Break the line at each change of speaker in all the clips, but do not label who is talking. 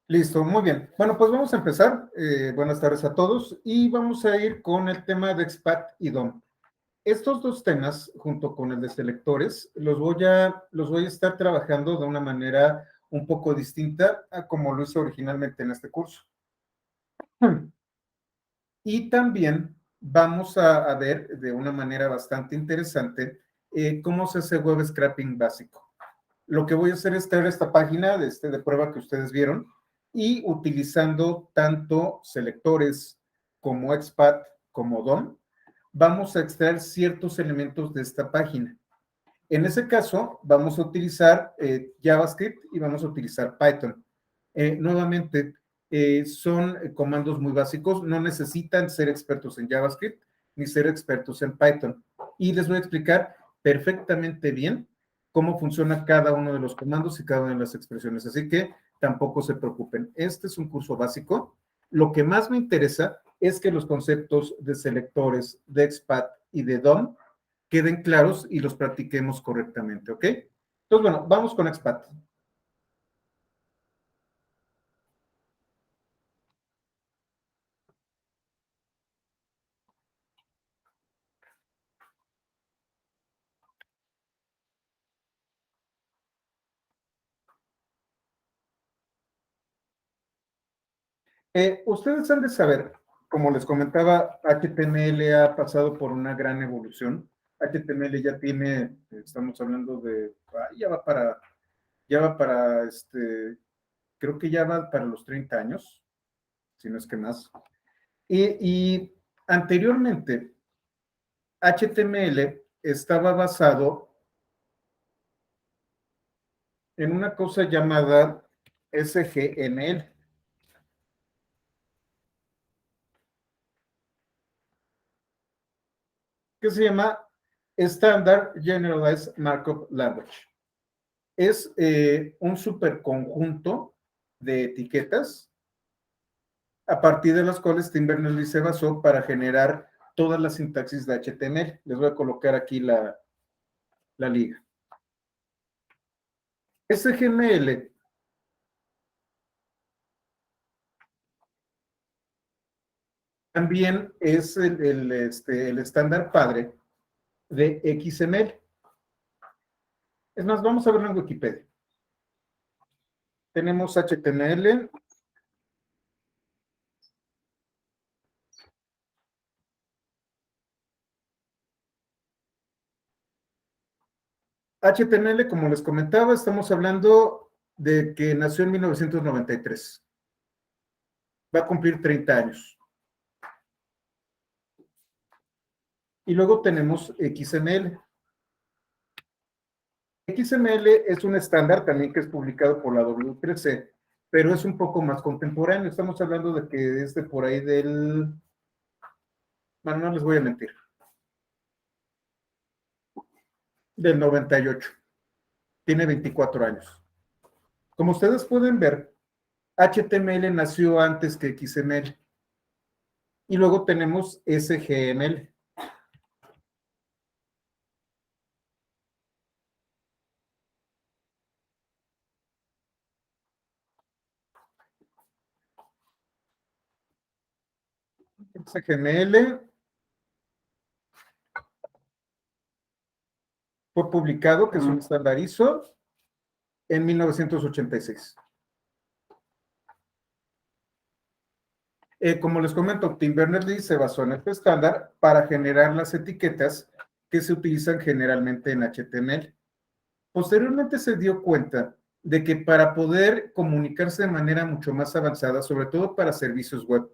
Listo, muy bien. Bueno, pues vamos a empezar. Buenas tardes a todos y vamos a ir con el tema de expat y DOM. Estos dos temas, junto con el de selectores, los voy a estar trabajando de una manera un poco distinta a como lo hice originalmente en este curso. Y también vamos a ver de una manera bastante interesante cómo se hace web scraping básico. Lo que voy a hacer es traer esta página de prueba que ustedes vieron y utilizando tanto selectores como XPath como DOM, vamos a extraer ciertos elementos de esta página. En ese caso, vamos a utilizar JavaScript y vamos a utilizar Python. Nuevamente, son comandos muy básicos, no necesitan ser expertos en JavaScript ni ser expertos en Python. Y les voy a explicar perfectamente bien cómo funciona cada uno de los comandos y cada una de las expresiones. Así que tampoco se preocupen. Este es un curso básico. Lo que más me interesa es que los conceptos de selectores, de XPath y de DOM queden claros y los practiquemos correctamente, ¿ok? Entonces, bueno, vamos con XPath. Ustedes han de saber, como les comentaba, HTML ha pasado por una gran evolución. HTML ya tiene, estamos hablando de, creo que ya va para los 30 años, si no es que más. Y anteriormente, HTML estaba basado en una cosa llamada SGML, que se llama Standard Generalized Markup Language. Es un superconjunto de etiquetas a partir de las cuales Tim Berners-Lee se basó para generar toda la sintaxis de HTML. Les voy a colocar aquí la liga. SGML también es el estándar padre de XML. Es más, vamos a verlo en Wikipedia. Tenemos HTML. HTML, como les comentaba, estamos hablando de que nació en 1993. Va a cumplir 30 años. Y luego tenemos XML. XML es un estándar también que es publicado por la W3C, pero es un poco más contemporáneo. Estamos hablando de que es de por ahí del... Bueno, no les voy a mentir. Del 98. Tiene 24 años. Como ustedes pueden ver, HTML nació antes que XML. Y luego tenemos SGML. XML fue publicado, que es un estándar ISO, en 1986. Como les comento, Tim Berners-Lee se basó en este estándar para generar las etiquetas que se utilizan generalmente en HTML. Posteriormente se dio cuenta de que para poder comunicarse de manera mucho más avanzada, sobre todo para servicios web,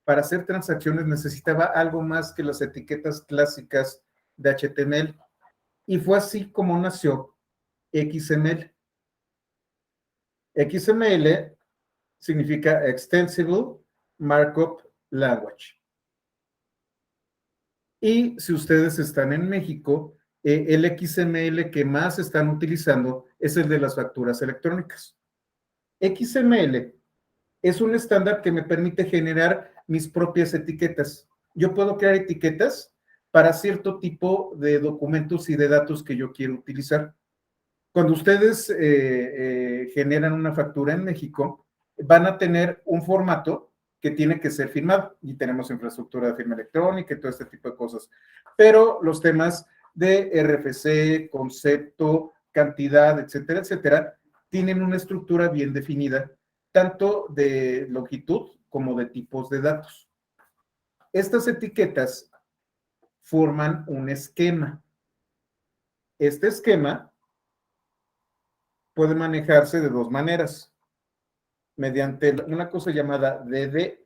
para hacer transacciones necesitaba algo más que las etiquetas clásicas de HTML. Y fue así como nació XML. XML significa Extensible Markup Language. Y si ustedes están en México, el XML que más están utilizando es el de las facturas electrónicas. XML es un estándar que me permite generar mis propias etiquetas. Yo puedo crear etiquetas para cierto tipo de documentos y de datos que yo quiero utilizar. Cuando ustedes generan una factura en México, van a tener un formato que tiene que ser firmado y tenemos infraestructura de firma electrónica y todo este tipo de cosas. Pero los temas de RFC, concepto, cantidad, etcétera, etcétera, tienen una estructura bien definida, tanto de longitud como de tipos de datos. Estas etiquetas forman un esquema. Este esquema puede manejarse de dos maneras, mediante una cosa llamada DD,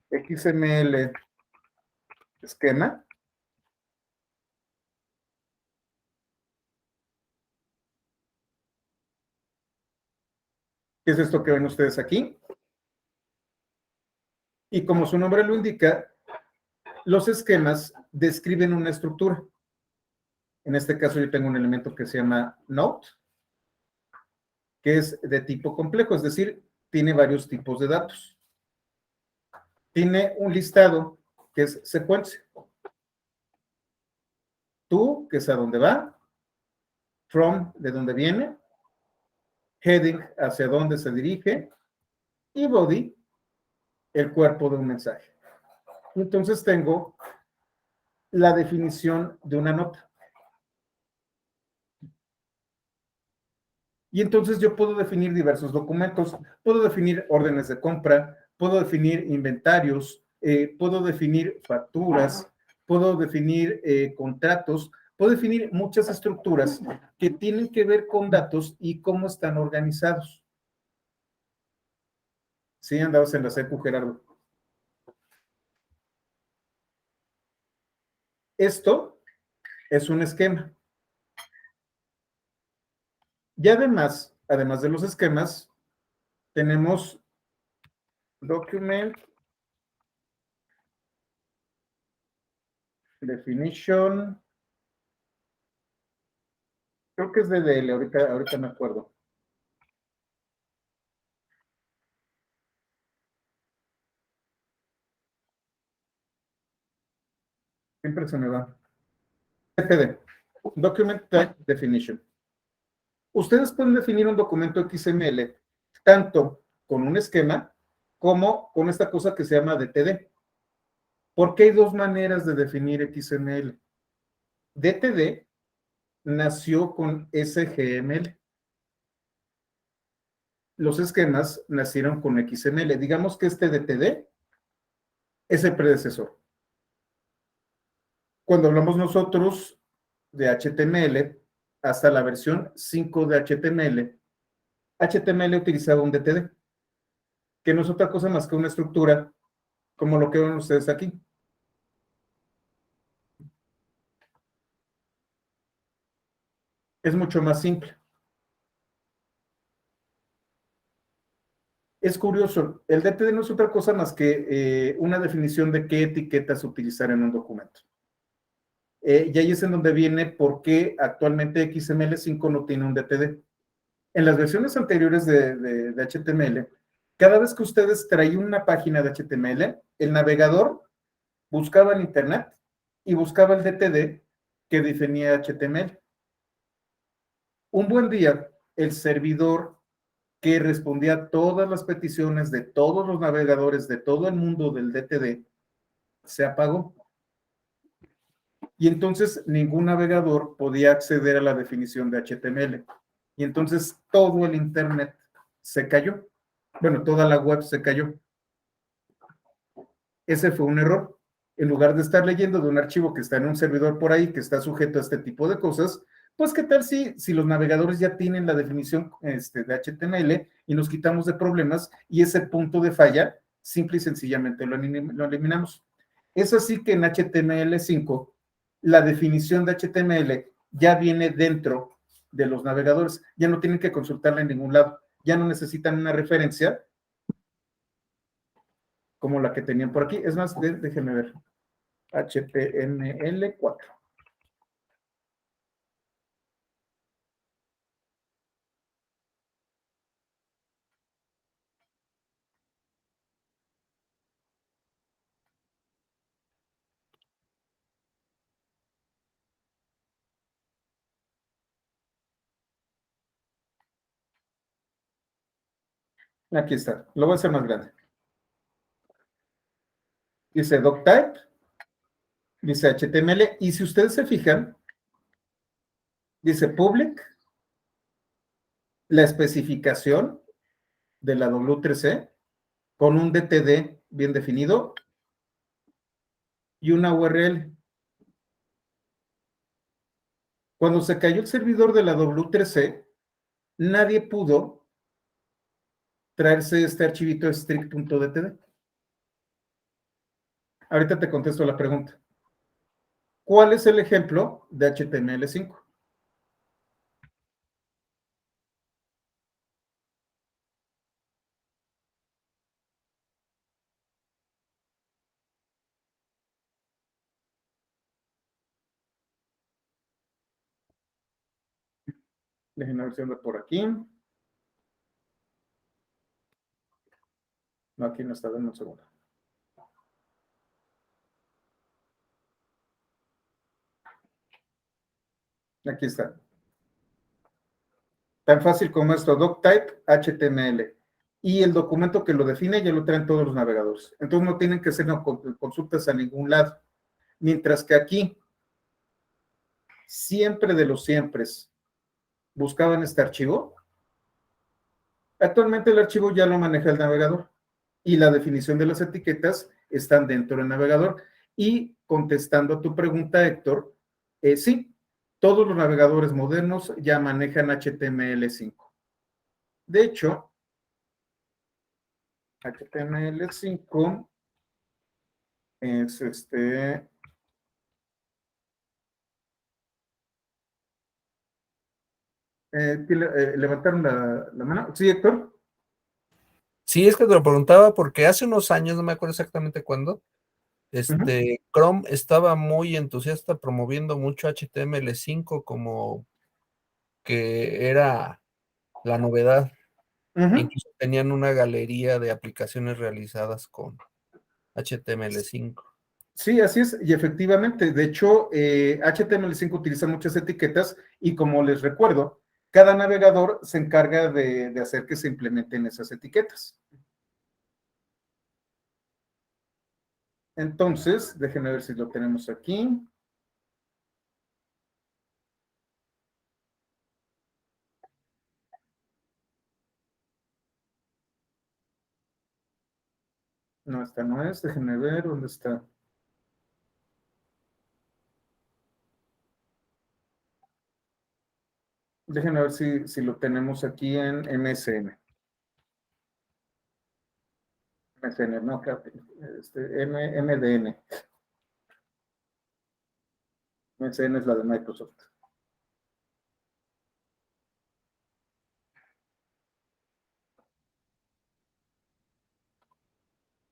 XML esquema. ¿Qué es esto que ven ustedes aquí? Y como su nombre lo indica, los esquemas describen una estructura. En este caso yo tengo un elemento que se llama Note, que es de tipo complejo, es decir, tiene varios tipos de datos. Tiene un listado que es secuencia. To, que es a dónde va. From, de dónde viene. Heading, hacia dónde se dirige. Y body, el cuerpo de un mensaje. Entonces tengo la definición de una nota. Y entonces yo puedo definir diversos documentos, puedo definir órdenes de compra, puedo definir inventarios, puedo definir facturas, puedo definir contratos, puedo definir muchas estructuras que tienen que ver con datos y cómo están organizados. Sí, andabas en la secu, Gerardo. Esto es un esquema. Y además de los esquemas, tenemos document definition. Creo que es DDL, ahorita me acuerdo. Siempre se me va. DTD, Document Type Definition. Ustedes pueden definir un documento XML tanto con un esquema como con esta cosa que se llama DTD. Porque hay dos maneras de definir XML. DTD nació con SGML. Los esquemas nacieron con XML. Digamos que este DTD es el predecesor. Cuando hablamos nosotros de HTML, hasta la versión 5 de HTML, HTML utilizaba un DTD, que no es otra cosa más que una estructura como lo que ven ustedes aquí. Es mucho más simple. Es curioso, el DTD no es otra cosa más que una definición de qué etiquetas utilizar en un documento. Y ahí es en donde viene por qué actualmente XML5 no tiene un DTD. En las versiones anteriores de HTML, cada vez que ustedes traían una página de HTML, el navegador buscaba en Internet y buscaba el DTD que definía HTML. Un buen día, el servidor que respondía a todas las peticiones de todos los navegadores de todo el mundo del DTD se apagó. Y entonces ningún navegador podía acceder a la definición de HTML. Y entonces todo el Internet se cayó. Bueno, toda la web se cayó. Ese fue un error. En lugar de estar leyendo de un archivo que está en un servidor por ahí, que está sujeto a este tipo de cosas, pues qué tal si los navegadores ya tienen la definición de HTML y nos quitamos de problemas y ese punto de falla simple y sencillamente lo eliminamos. Es así que en HTML5 la definición de HTML ya viene dentro de los navegadores, ya no tienen que consultarla en ningún lado, ya no necesitan una referencia como la que tenían por aquí. Es más, déjenme ver. HTML4. Aquí está, lo voy a hacer más grande. Dice doctype, dice HTML, y si ustedes se fijan, dice public, la especificación de la W3C con un DTD bien definido y una URL. Cuando se cayó el servidor de la W3C, nadie pudo traerse este archivito strict.dtd. Ahorita te contesto la pregunta. ¿Cuál es el ejemplo de HTML5? Déjenme ver si anda por aquí. No, aquí no está, denme un segundo. Aquí está. Tan fácil como esto, doctype HTML. Y el documento que lo define ya lo traen todos los navegadores. Entonces no tienen que hacer consultas a ningún lado. Mientras que aquí, siempre de los siempre, buscaban este archivo. Actualmente el archivo ya lo maneja el navegador y la definición de las etiquetas están dentro del navegador. Y contestando a tu pregunta, Héctor, sí, todos los navegadores modernos ya manejan HTML5. De hecho, HTML5 es levantaron la mano. Sí, Héctor.
Sí, es que te lo preguntaba porque hace unos años, no me acuerdo exactamente cuándo,
Uh-huh.
Chrome estaba muy entusiasta promoviendo mucho HTML5 como que era la novedad.
Uh-huh.
Incluso tenían una galería de aplicaciones realizadas con HTML5.
Sí, así es, y efectivamente, de hecho, HTML5 utiliza muchas etiquetas y como les recuerdo, cada navegador se encarga de hacer que se implementen esas etiquetas. Entonces, déjenme ver si lo tenemos aquí. No, esta no es, déjenme ver dónde está. Déjenme ver si lo tenemos aquí en MSN. MSN, no, MDN. MSN es la de Microsoft.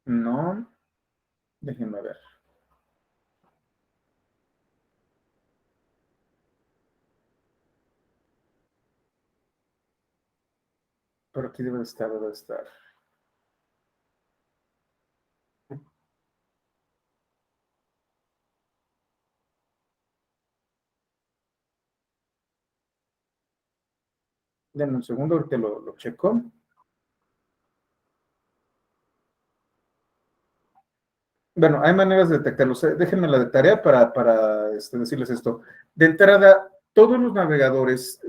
No, déjenme ver. Pero aquí debe de estar, debe de estar. Denme un segundo, ahorita lo checo. Bueno, hay maneras de detectarlos. Déjenme la de tarea para decirles esto. De entrada, todos los navegadores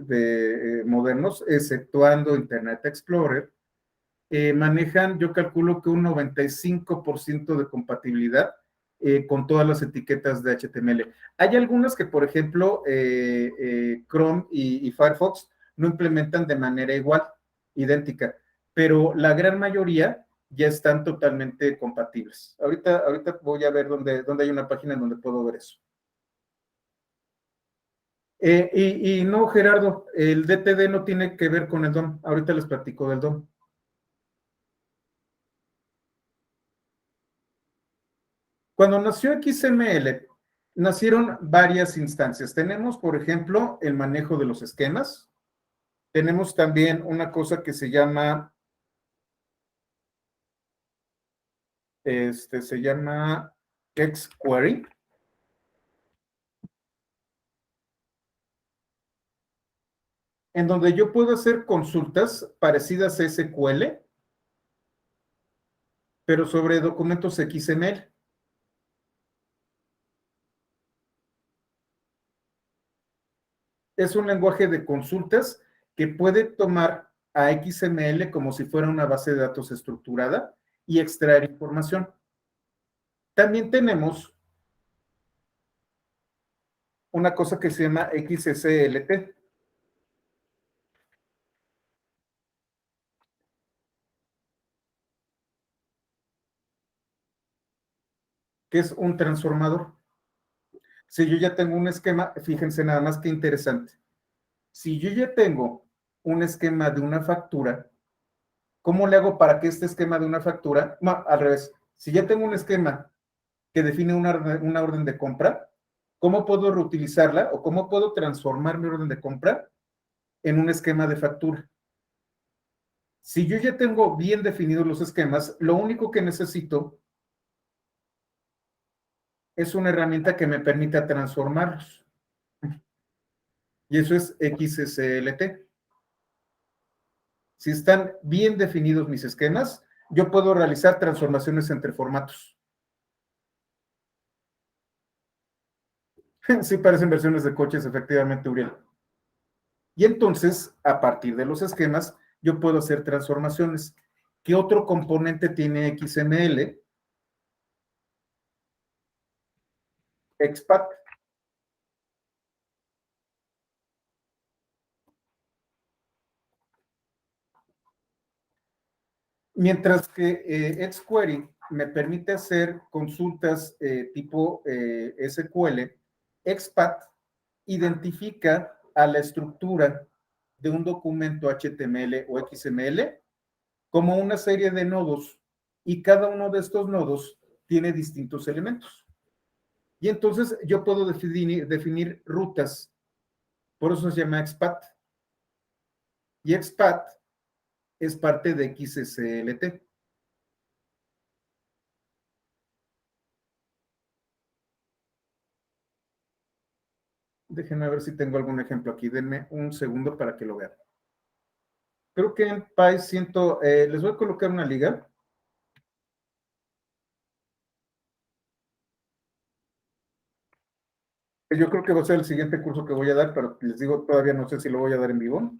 modernos, exceptuando Internet Explorer, manejan, yo calculo que un 95% de compatibilidad con todas las etiquetas de HTML. Hay algunas que, por ejemplo, Chrome y Firefox no implementan de manera igual, idéntica, pero la gran mayoría ya están totalmente compatibles. Ahorita voy a ver dónde hay una página en donde puedo ver eso. Y no, Gerardo, el DTD no tiene que ver con el DOM. Ahorita les platico del DOM. Cuando nació XML, nacieron varias instancias. Tenemos, por ejemplo, el manejo de los esquemas. Tenemos también una cosa que se llama, se llama XQuery, en donde yo puedo hacer consultas parecidas a SQL pero sobre documentos XML. Es un lenguaje de consultas que puede tomar a XML como si fuera una base de datos estructurada y extraer información. También tenemos una cosa que se llama XSLT, que es un transformador. Si yo ya tengo un esquema, fíjense nada más que interesante. Si yo ya tengo un esquema de una factura, ¿cómo le hago para que este esquema de una factura, no, al revés, si ya tengo un esquema que define una orden de compra, ¿cómo puedo reutilizarla o cómo puedo transformar mi orden de compra en un esquema de factura? Si yo ya tengo bien definidos los esquemas, lo único que necesito es una herramienta que me permita transformarlos. Y eso es XSLT. Si están bien definidos mis esquemas, yo puedo realizar transformaciones entre formatos. Sí parecen versiones de coches, efectivamente, Uriel. Y entonces, a partir de los esquemas, yo puedo hacer transformaciones. ¿Qué otro componente tiene XML? XPath. Mientras que XQuery me permite hacer consultas tipo SQL, XPath identifica a la estructura de un documento HTML o XML como una serie de nodos y cada uno de estos nodos tiene distintos elementos. Y entonces yo puedo definir rutas, por eso se llama XPath. Y XPath es parte de XSLT. Déjenme ver si tengo algún ejemplo aquí. Denme un segundo para que lo vean. Creo que en Py les voy a colocar una liga. Yo creo que va a ser el siguiente curso que voy a dar, pero les digo, todavía no sé si lo voy a dar en vivo.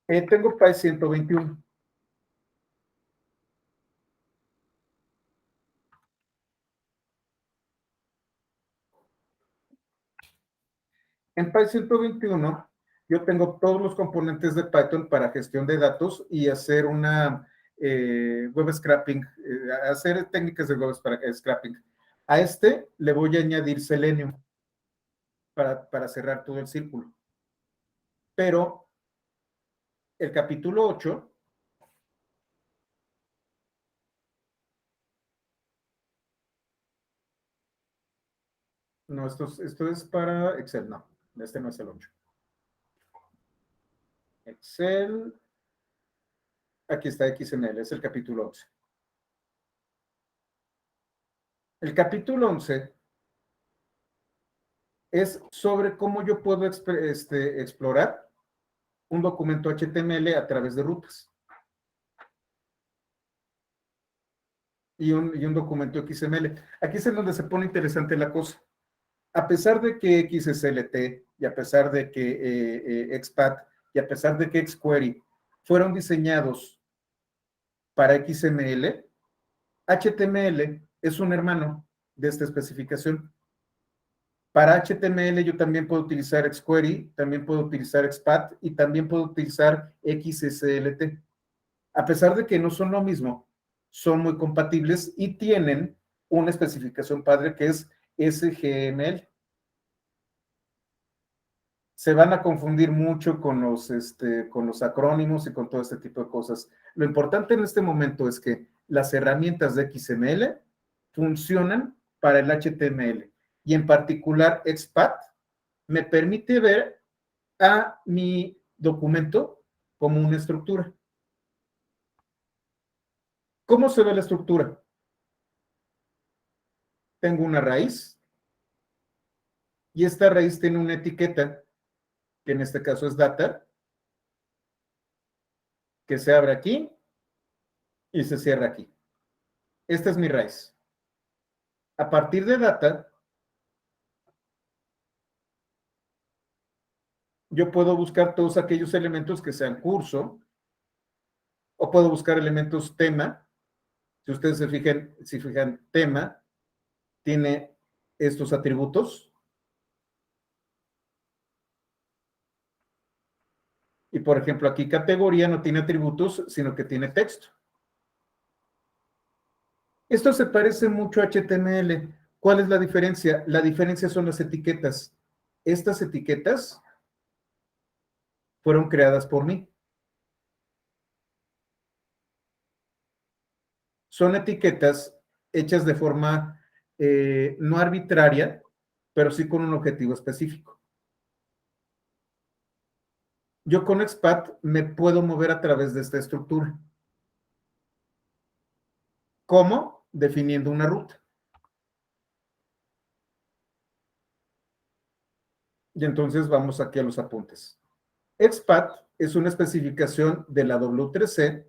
Tengo Py 121. En Py 121 yo tengo todos los componentes de Python para gestión de datos y hacer una web scraping, hacer técnicas de web scraping. A este le voy a añadir Selenium para cerrar todo el círculo. Pero el capítulo 8 no, esto es para Excel, no, este no es el 8. Excel, aquí está XML, es el capítulo 11. El capítulo 11 es sobre cómo yo puedo explorar un documento HTML a través de rutas. Y un documento XML. Aquí es en donde se pone interesante la cosa. A pesar de que XSLT y a pesar de que XPath y a pesar de que XQuery fueron diseñados para XML, HTML es un hermano de esta especificación. Para HTML yo también puedo utilizar XQuery, también puedo utilizar XPath y también puedo utilizar XSLT. A pesar de que no son lo mismo, son muy compatibles y tienen una especificación padre que es SGML. Se van a confundir mucho con los acrónimos y con todo este tipo de cosas. Lo importante en este momento es que las herramientas de XML funcionan para el HTML y en particular XPath me permite ver a mi documento como una estructura. ¿Cómo se ve la estructura? Tengo una raíz y esta raíz tiene una etiqueta, que en este caso es data, que se abre aquí y se cierra aquí. Esta es mi raíz. A partir de data, yo puedo buscar todos aquellos elementos que sean curso, o puedo buscar elementos tema. Si ustedes se fijan, tema tiene estos atributos. Y por ejemplo, aquí categoría no tiene atributos, sino que tiene texto. Esto se parece mucho a HTML. ¿Cuál es la diferencia? La diferencia son las etiquetas. Estas etiquetas fueron creadas por mí. Son etiquetas hechas de forma no arbitraria, pero sí con un objetivo específico. Yo con XPath me puedo mover a través de esta estructura. ¿Cómo? Definiendo una ruta. Y entonces vamos aquí a los apuntes. XPath es una especificación de la W3C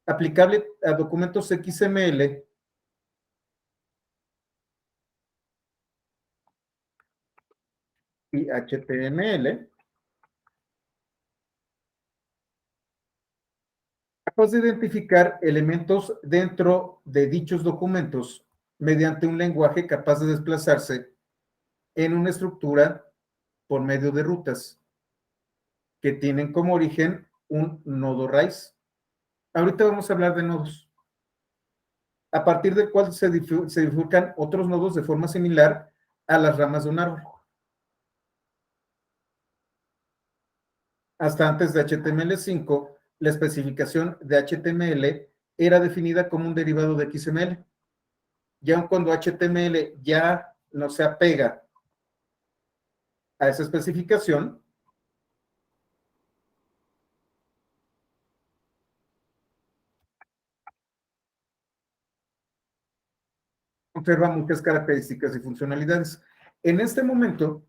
aplicable a documentos XML y HTML, capaz de identificar elementos dentro de dichos documentos mediante un lenguaje capaz de desplazarse en una estructura por medio de rutas que tienen como origen un nodo raíz. Ahorita vamos a hablar de nodos, a partir del cual se bifurcan otros nodos de forma similar a las ramas de un árbol. Hasta antes de HTML5, la especificación de HTML era definida como un derivado de XML. Ya cuando HTML ya no se apega a esa especificación, conserva muchas características y funcionalidades. En este momento,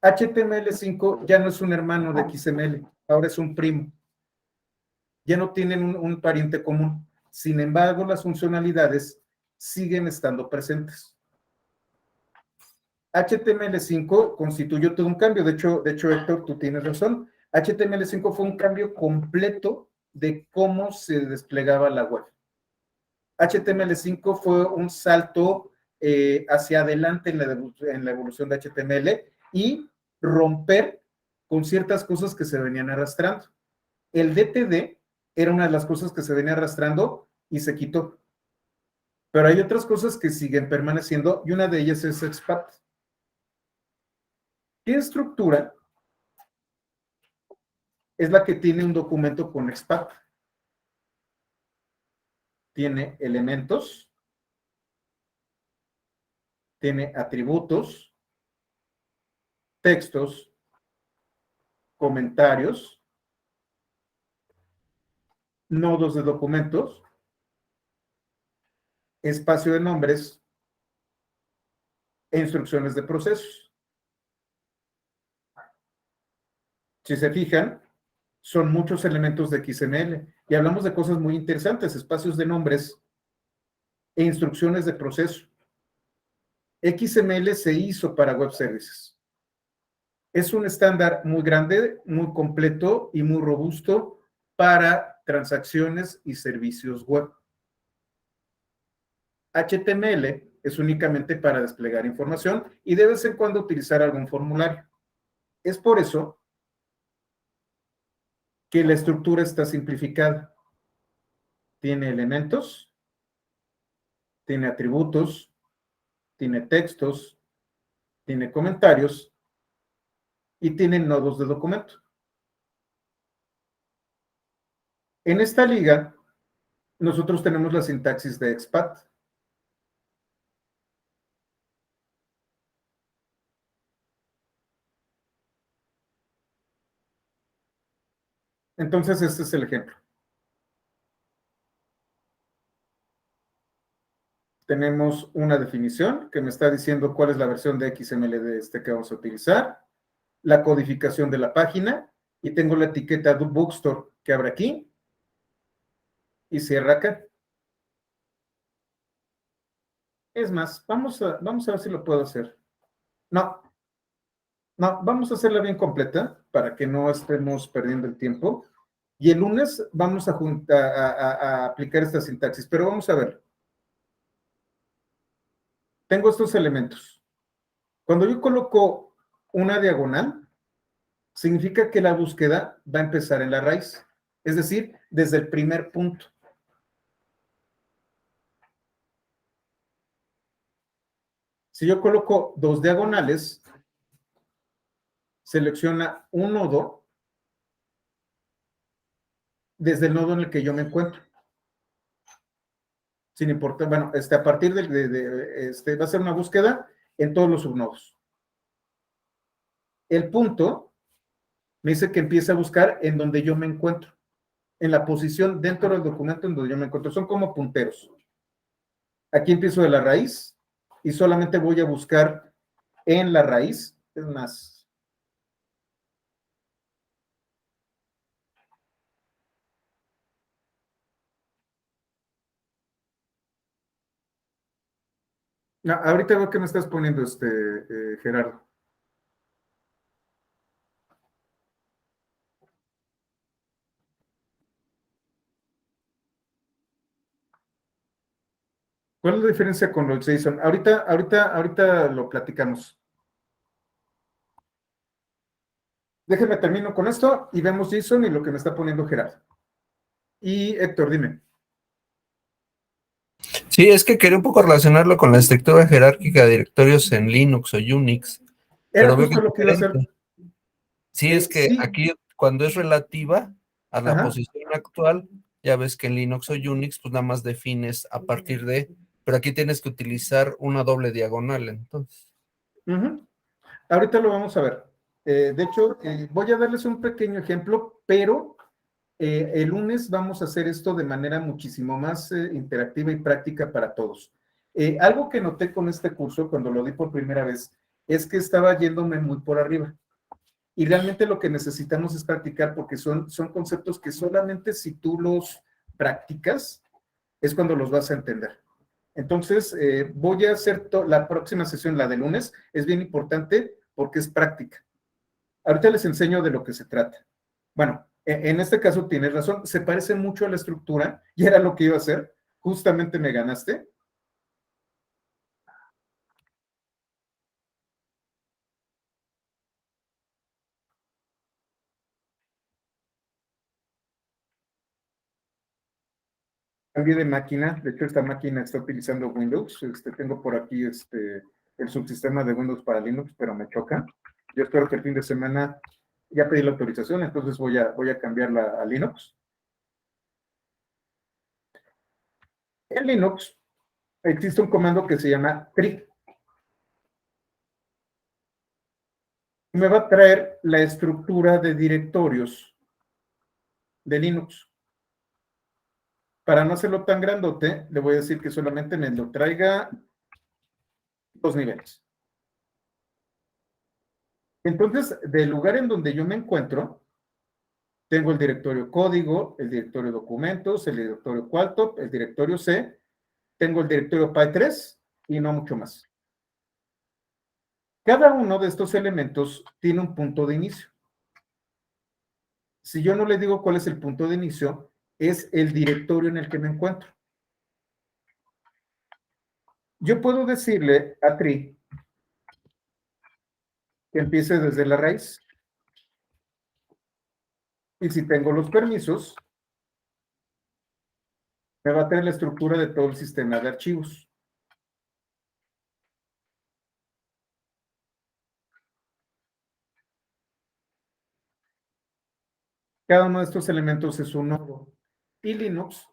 HTML5 ya no es un hermano de XML, ahora es un primo. Ya no tienen un pariente común. Sin embargo, las funcionalidades siguen estando presentes. HTML5 constituyó todo un cambio. De hecho, Héctor, tú tienes razón. HTML5 fue un cambio completo de cómo se desplegaba la web. HTML5 fue un salto hacia adelante en la evolución de HTML y romper con ciertas cosas que se venían arrastrando. El DTD era una de las cosas que se venía arrastrando y se quitó. Pero hay otras cosas que siguen permaneciendo y una de ellas es XPath. ¿Qué estructura es la que tiene un documento con XPath? Tiene elementos, tiene atributos, textos, comentarios, nodos de documentos, espacio de nombres e instrucciones de procesos. Si se fijan, son muchos elementos de XML y hablamos de cosas muy interesantes, espacios de nombres e instrucciones de proceso. XML se hizo para web services. Es un estándar muy grande, muy completo y muy robusto para transacciones y servicios web. HTML es únicamente para desplegar información y de vez en cuando utilizar algún formulario. Es por eso que la estructura está simplificada. Tiene elementos, tiene atributos, tiene textos, tiene comentarios y tiene nodos de documento. En esta liga, nosotros tenemos la sintaxis de XPath. Entonces, este es el ejemplo. Tenemos una definición que me está diciendo cuál es la versión de XML de este que vamos a utilizar, la codificación de la página, y tengo la etiqueta Bookstore que abre aquí y cierra acá. Es más, vamos a ver si lo puedo hacer. No, no, vamos a hacerla bien completa para que no estemos perdiendo el tiempo. Y el lunes vamos a aplicar esta sintaxis, pero vamos a ver. Tengo estos elementos. Cuando yo coloco una diagonal, significa que la búsqueda va a empezar en la raíz, es decir, desde el primer punto. Si yo coloco dos diagonales, selecciona un nodo desde el nodo en el que yo me encuentro. Sin importar, bueno, a partir va a ser una búsqueda en todos los subnodos. El punto me dice que empieza a buscar en donde yo me encuentro, en la posición dentro del documento en donde yo me encuentro. Son como punteros. Aquí empiezo de la raíz y solamente voy a buscar en la raíz. Es más, no, ahorita veo que me estás poniendo, Gerardo. ¿Cuál es la diferencia con los JSON? Ahorita lo platicamos. Déjenme termino con esto y vemos JSON y lo que me está poniendo Gerardo. Y Héctor, dime.
Sí, es que quería un poco relacionarlo con la estructura jerárquica de directorios en Linux o Unix,
Era
pero veo que
justo
es
lo que iba a hacer.
diferente. Sí, es que
Sí,
aquí cuando es relativa a la
ajá.
posición actual, ya ves que en Linux o Unix, pues nada más defines a partir de, pero aquí tienes que utilizar una doble diagonal, entonces.
Uh-huh. Ahorita lo vamos a ver. De hecho, voy a darles un pequeño ejemplo, pero el lunes vamos a hacer esto de manera muchísimo más interactiva y práctica para todos. Algo que noté con este curso cuando lo di por primera vez es que estaba yéndome muy por arriba. Y realmente lo que necesitamos es practicar porque son conceptos que solamente si tú los practicas es cuando los vas a entender. Entonces, voy a hacer la próxima sesión, la de lunes, es bien importante porque es práctica. Ahorita les enseño de lo que se trata. Bueno, en este caso tienes razón, se parece mucho a la estructura y era lo que iba a hacer. Justamente me ganaste. Cambié de máquina, de hecho esta máquina está utilizando Windows, tengo por aquí el subsistema de Windows para Linux, pero me choca. Yo espero que el fin de semana ya pedí la autorización, entonces voy a cambiarla a Linux. En Linux existe un comando que se llama tree. Me va a traer la estructura de directorios de Linux. Para no hacerlo tan grandote, le voy a decir que solamente me lo traiga 2 niveles. Entonces, del lugar en donde yo me encuentro, tengo el directorio código, el directorio documentos, el directorio Qualtop, el directorio C, tengo el directorio Py3 y no mucho más. Cada uno de estos elementos tiene un punto de inicio. Si yo no le digo cuál es el punto de inicio, es el directorio en el que me encuentro. Yo puedo decirle a tree que empiece desde la raíz. Y si tengo los permisos, me va a tener la estructura de todo el sistema de archivos. Cada uno de estos elementos es un nodo. Y Linux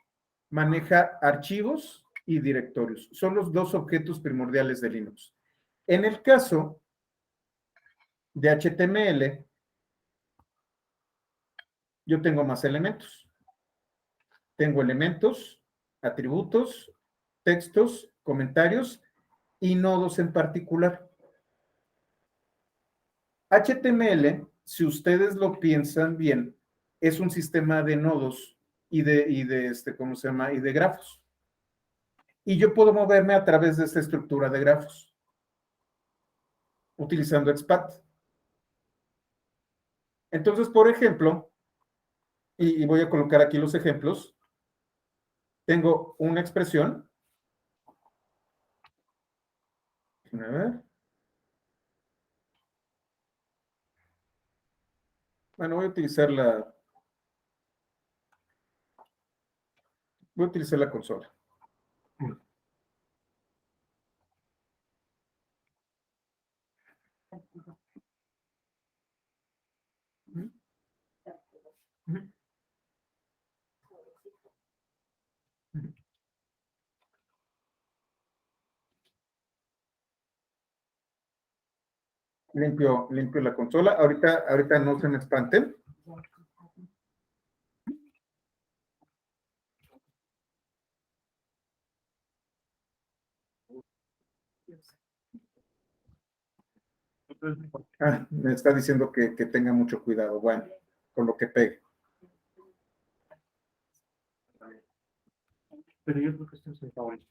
maneja archivos y directorios. Son los dos objetos primordiales de Linux. En el caso de HTML, yo tengo más elementos. Tengo elementos, atributos, textos, comentarios y nodos en particular. HTML, si ustedes lo piensan bien, es un sistema de nodos y de ¿cómo se llama? Y de grafos. Y yo puedo moverme a través de esta estructura de grafos, utilizando XPath. Entonces, por ejemplo, y voy a colocar aquí los ejemplos, tengo una expresión. A ver. Bueno, voy a utilizar la consola. Limpio la consola. Ahorita no se me espanten. Me está diciendo que tenga mucho cuidado, bueno, con lo que pegue. Pero yo creo que esto es el favorito.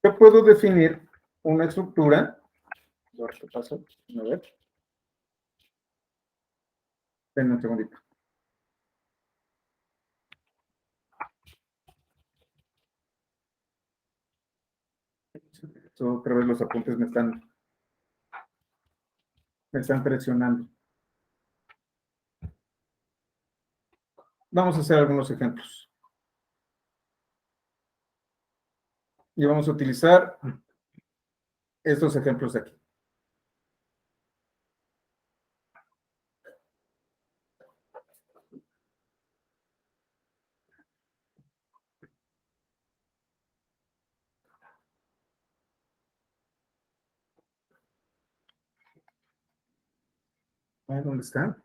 Yo puedo definir una estructura. A ver qué pasa. A ver. Denme un segundito. Otra vez los apuntes me están presionando. Vamos a hacer algunos ejemplos. Y vamos a utilizar estos ejemplos de aquí. ¿Dónde está?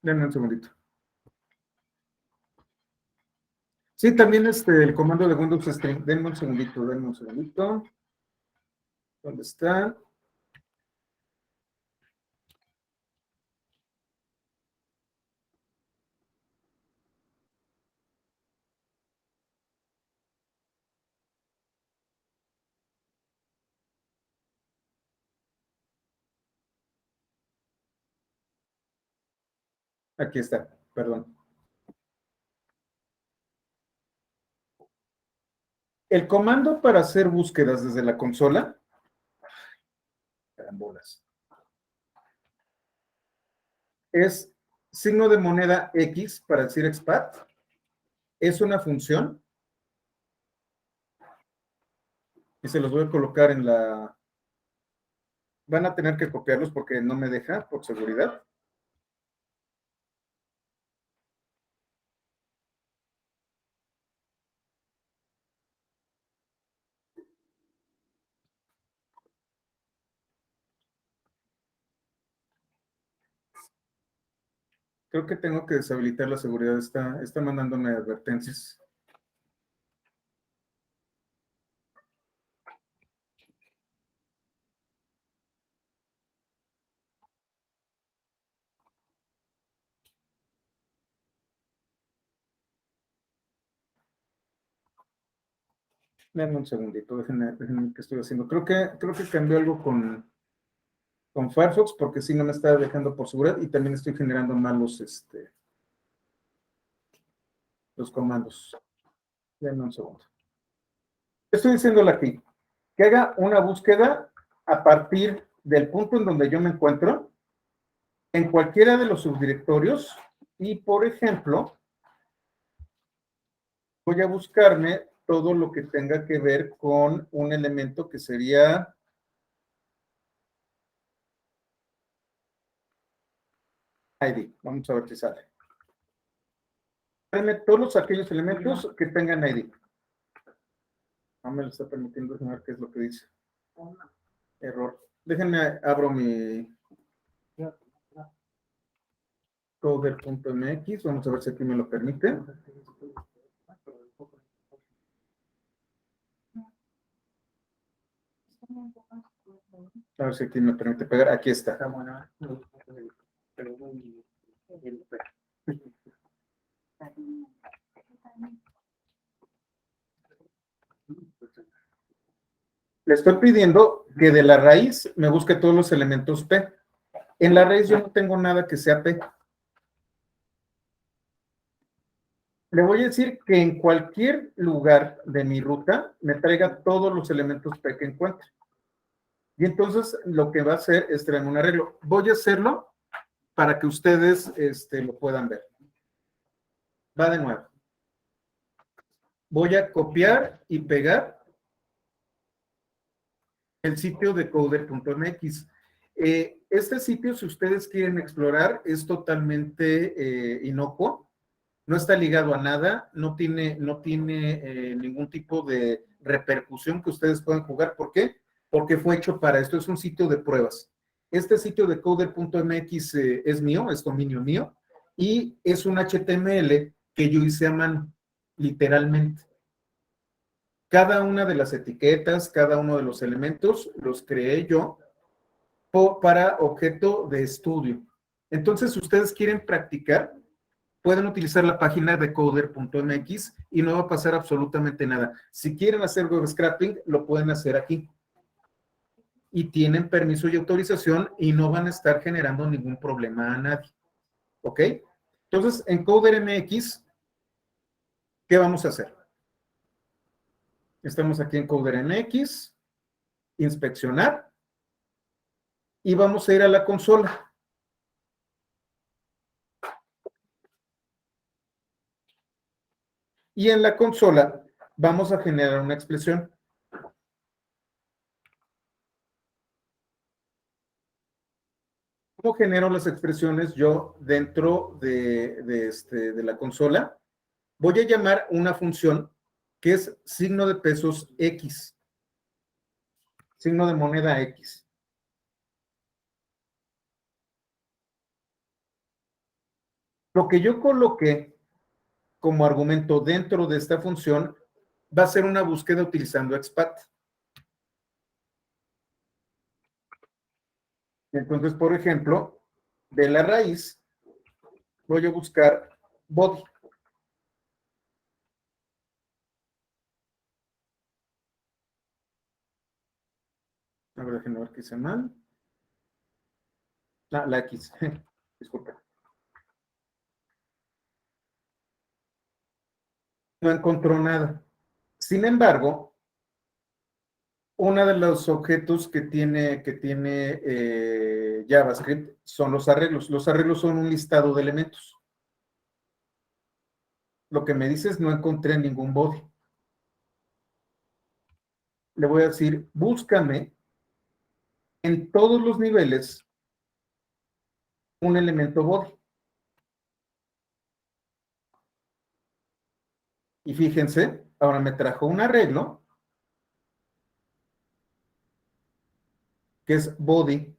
Denme un segundito. Sí, también el comando de Windows String. Denme un segundito, denme un segundito. ¿Dónde está? Aquí está, perdón. El comando para hacer búsquedas desde la consola. Carambolas. Es signo de moneda X para decir XPath. Es una función. Y se los voy a colocar en la... Van a tener que copiarlos porque no me deja, por seguridad. Creo que tengo que deshabilitar la seguridad. Está mandándome advertencias. Denme un segundito, déjenme que estoy haciendo. Creo que cambió algo con Firefox, porque sí no me está dejando por seguridad y también estoy generando mal los comandos. Denme un segundo. Estoy diciéndole aquí que haga una búsqueda a partir del punto en donde yo me encuentro en cualquiera de los subdirectorios y, por ejemplo, voy a buscarme todo lo que tenga que ver con un elemento que sería ID. Vamos a ver si sale. Todos aquellos elementos que tengan ID. No me lo está permitiendo ver qué es lo que dice. Error. Déjenme, abro mi coder.mx. Vamos a ver si aquí me lo permite. A ver si aquí me permite pegar. Aquí está. Le estoy pidiendo que de la raíz me busque todos los elementos P. En la raíz yo no tengo nada que sea P. Le voy a decir que en cualquier lugar de mi ruta me traiga todos los elementos P que encuentre. Y entonces lo que va a hacer es traerme un arreglo. Voy a hacerlo para que ustedes lo puedan ver. Va de nuevo. Voy a copiar y pegar el sitio de coder.mx. Este sitio, si ustedes quieren explorar, es totalmente inocuo. No está ligado a nada, no tiene ningún tipo de repercusión que ustedes puedan jugar. ¿Por qué? Porque fue hecho para esto, es un sitio de pruebas. Este sitio de coder.mx es mío, es dominio mío, y es un HTML que yo hice a mano, literalmente. Cada una de las etiquetas, cada uno de los elementos, los creé yo para objeto de estudio. Entonces, si ustedes quieren practicar, pueden utilizar la página de coder.mx y no va a pasar absolutamente nada. Si quieren hacer web scraping, lo pueden hacer aquí. Y tienen permiso y autorización y no van a estar generando ningún problema a nadie. ¿Ok? Entonces, en CoderMX, ¿qué vamos a hacer? Estamos aquí en CoderMX, inspeccionar, y vamos a ir a la consola. Y en la consola vamos a generar una expresión. ¿Cómo genero las expresiones yo dentro de la consola? Voy a llamar una función que es signo de pesos X, signo de moneda X. Lo que yo coloqué como argumento dentro de esta función va a ser una búsqueda utilizando XPath. Entonces, por ejemplo, de la raíz voy a buscar body. A ver, déjenme ver qué hice mal. La X. Disculpa. No encontró nada. Sin embargo, uno de los objetos que tiene JavaScript son los arreglos. Los arreglos son un listado de elementos. Lo que me dice es no encontré ningún body. Le voy a decir, búscame en todos los niveles un elemento body. Y fíjense, ahora me trajo un arreglo que es body.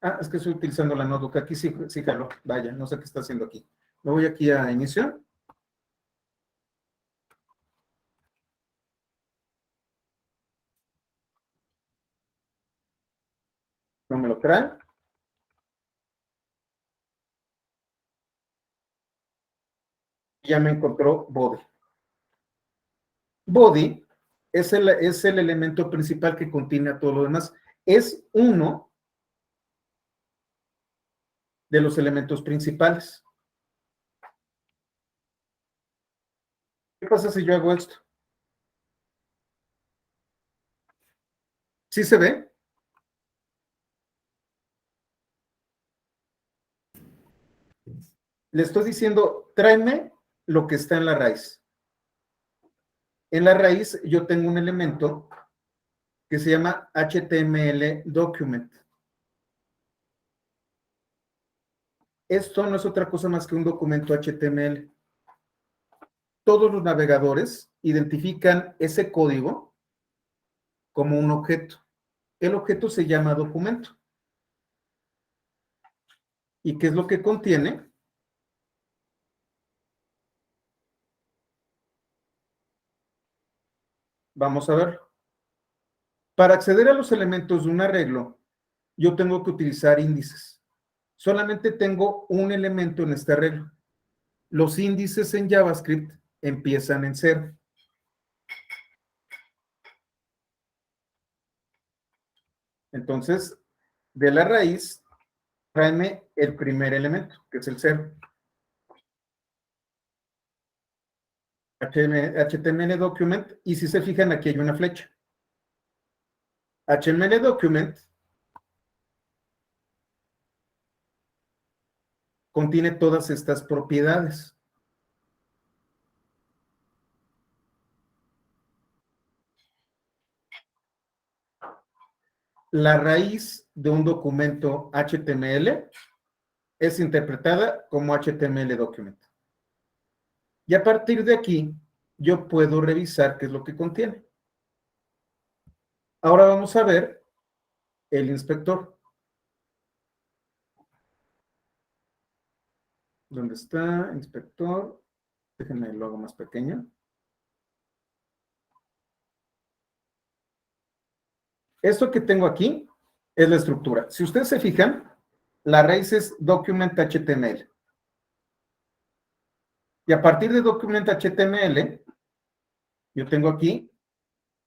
Ah, es que estoy utilizando la notebook. Aquí sí, sí jaló. Vaya, no sé qué está haciendo aquí. Me voy aquí a inicio. No me lo trae. Ya me encontró body. Body es el elemento principal que contiene a todo lo demás. Es uno de los elementos principales. ¿Qué pasa si yo hago esto? ¿Sí se ve? Le estoy diciendo, tráeme lo que está en la raíz. En la raíz yo tengo un elemento que se llama HTML document. Esto no es otra cosa más que un documento HTML. Todos los navegadores identifican ese código como un objeto. El objeto se llama documento. ¿Y qué es lo que contiene? Vamos a ver. Para acceder a los elementos de un arreglo, yo tengo que utilizar índices. Solamente tengo un elemento en este arreglo. Los índices en JavaScript empiezan en 0. Entonces, de la raíz, tráeme el primer elemento, que es el 0. HTML document, y si se fijan, aquí hay una flecha. HTML document contiene todas estas propiedades. La raíz de un documento HTML es interpretada como HTML document. Y a partir de aquí, yo puedo revisar qué es lo que contiene. Ahora vamos a ver el inspector. ¿Dónde está? Inspector. Déjenme lo hago más pequeño. Esto que tengo aquí es la estructura. Si ustedes se fijan, la raíz es document HTML. Y a partir de document HTML, yo tengo aquí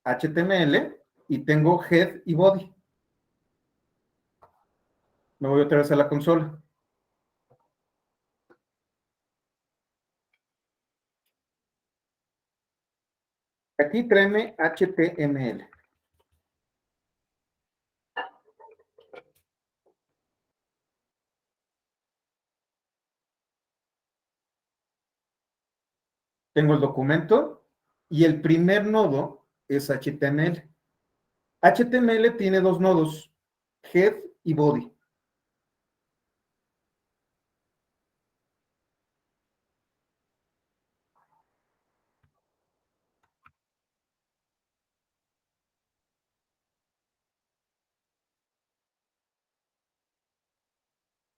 HTML y tengo head y body. Me voy otra vez a la consola. Aquí tráeme HTML. Tengo el documento y el primer nodo es HTML. HTML tiene dos nodos, head y body.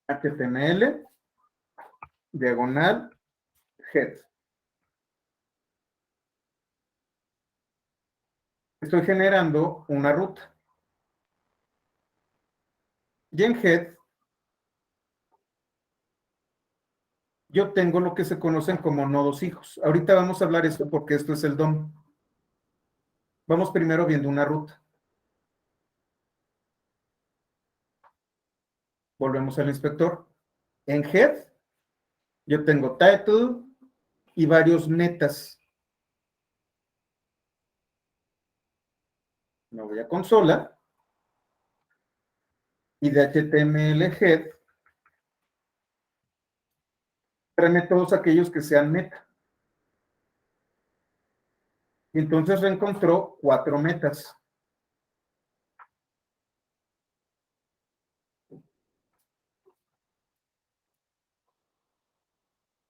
HTML, diagonal, head. Estoy generando una ruta. Y en head, yo tengo lo que se conocen como nodos hijos. Ahorita vamos a hablar esto porque esto es el DOM. Vamos primero viendo una ruta. Volvemos al inspector. En head, yo tengo title y varios metas. Me voy a consola y de HTML head, tráeme todos aquellos que sean meta. Y entonces reencontró 4 metas.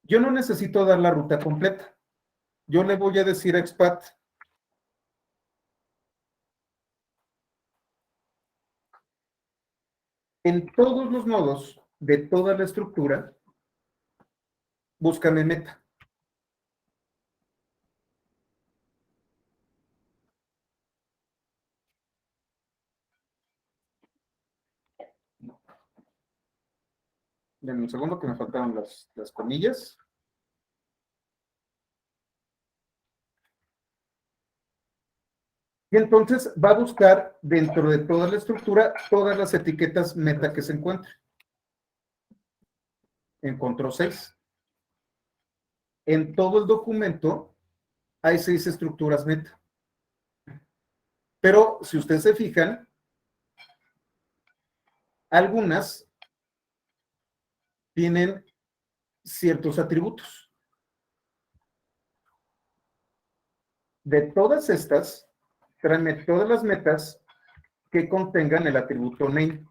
Yo no necesito dar la ruta completa. Yo le voy a decir a expat en todos los nodos de toda la estructura, búscame meta. Denme un segundo que me faltaron las comillas. Y entonces va a buscar dentro de toda la estructura todas las etiquetas meta que se encuentren. Encontró 6. En todo el documento hay 6 estructuras meta. Pero si ustedes se fijan, algunas tienen ciertos atributos. De todas estas, tráeme todas las metas que contengan el atributo name.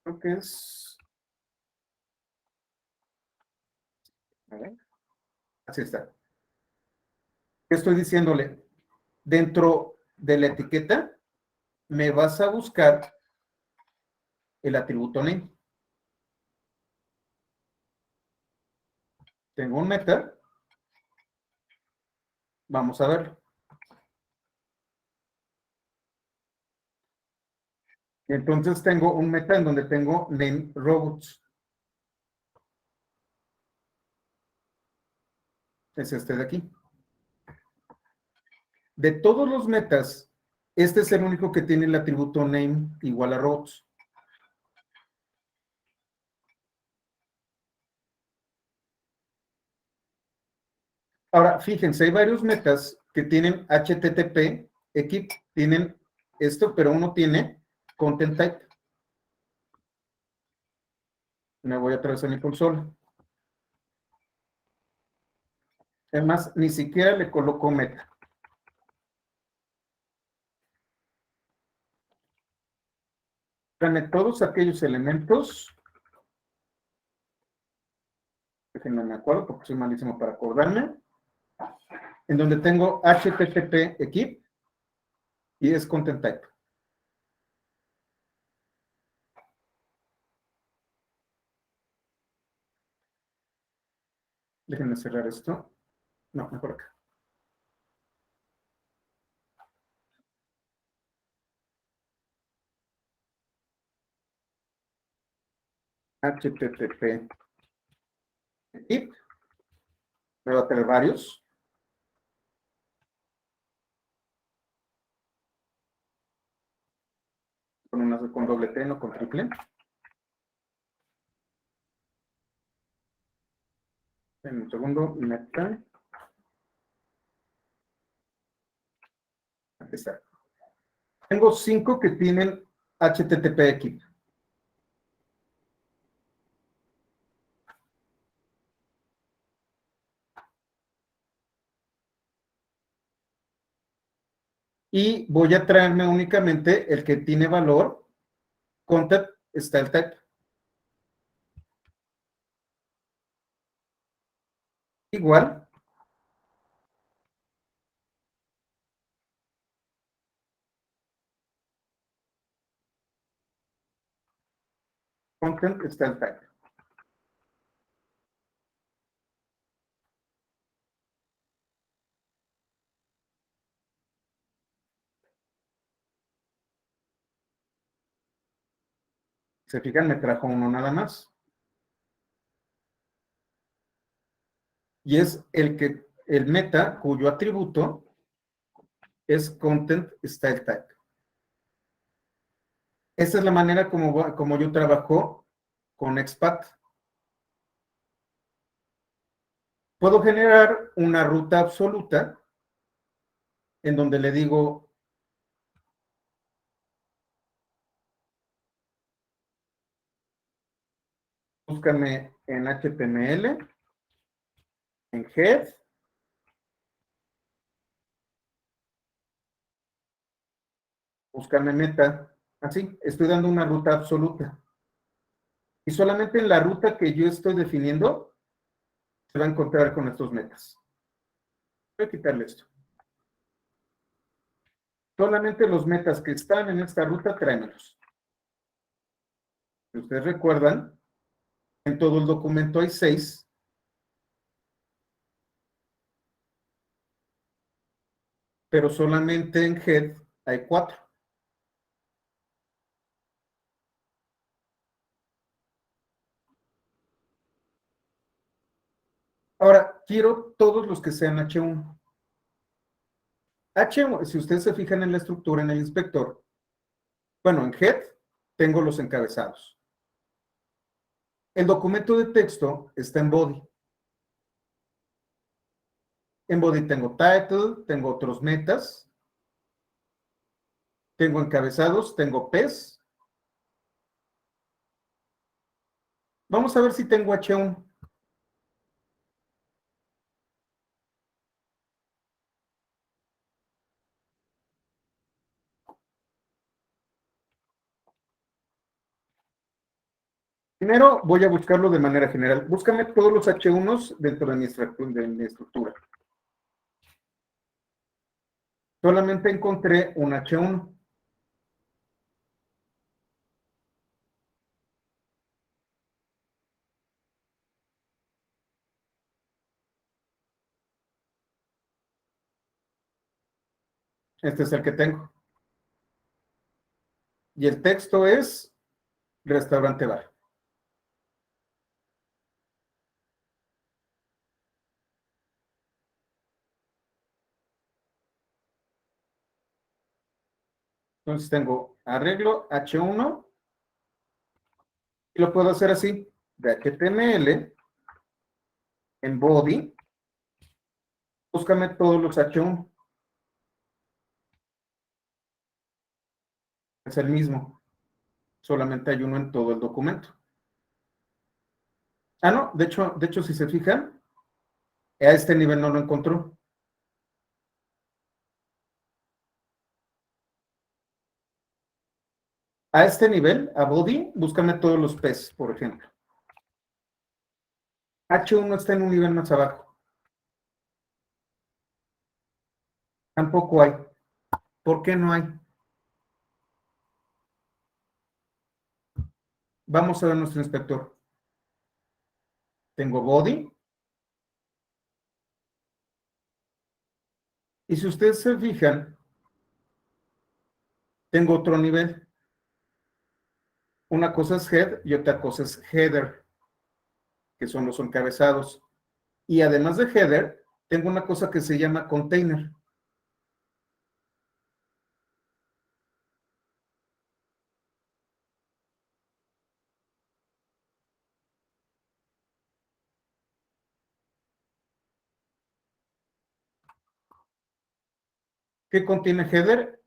Creo que es... A ver. Así está. Estoy diciéndole, dentro de la etiqueta, me vas a buscar el atributo name. Tengo un meta. Vamos a verlo. Y entonces tengo un meta en donde tengo name robots. Es este de aquí. De todos los metas, este es el único que tiene el atributo name igual a robots. Ahora, fíjense, hay varios metas que tienen HTTP, equip, tienen esto, pero uno tiene content type. Me voy a atravesar mi consola. Además, ni siquiera le coloco meta. Dame todos aquellos elementos. Déjenme me acuerdo porque soy malísimo para acordarme. En donde tengo HTTP equip y es content type. Déjenme cerrar esto. No, mejor acá. HTTP equip. Me va a tener varios. Con doble T, no con triple. En un segundo, meta. Aquí está. Tengo 5 que tienen HTTP equip. Y voy a traerme únicamente el que tiene valor content style type. Igual, content style type. Se fijan, me trajo uno nada más. Y es el meta cuyo atributo es content style type. Esa es la manera como yo trabajo con XPath. Puedo generar una ruta absoluta en donde le digo búscame en HTML, en head, búscame meta. Así, estoy dando una ruta absoluta. Y solamente en la ruta que yo estoy definiendo se va a encontrar con estos metas. Voy a quitarle esto. Solamente los metas que están en esta ruta, tráemelos. Si ustedes recuerdan, en todo el documento hay 6. Pero solamente en head hay 4. Ahora, quiero todos los que sean H1. H1, si ustedes se fijan en la estructura en el inspector, bueno, en head tengo los encabezados. El documento de texto está en body. En body tengo title, tengo otros metas, tengo encabezados, tengo pes. Vamos a ver si tengo H1. Primero voy a buscarlo de manera general. Búscame todos los H1s dentro de mi estructura. Solamente encontré un H1. Este es el que tengo. Y el texto es restaurante bar. Entonces tengo arreglo H1 y lo puedo hacer así, de HTML en body, búscame todos los H1, es el mismo, solamente hay uno en todo el documento. Ah, no, de hecho, si se fijan, a este nivel no lo encontró. A este nivel, a body, búscame todos los P's, por ejemplo. H1 está en un nivel más abajo. Tampoco hay. ¿Por qué no hay? Vamos a ver nuestro inspector. Tengo body. Y si ustedes se fijan, tengo otro nivel. Una cosa es head y otra cosa es header, que son los encabezados. Y además de header, tengo una cosa que se llama container. ¿Qué contiene header?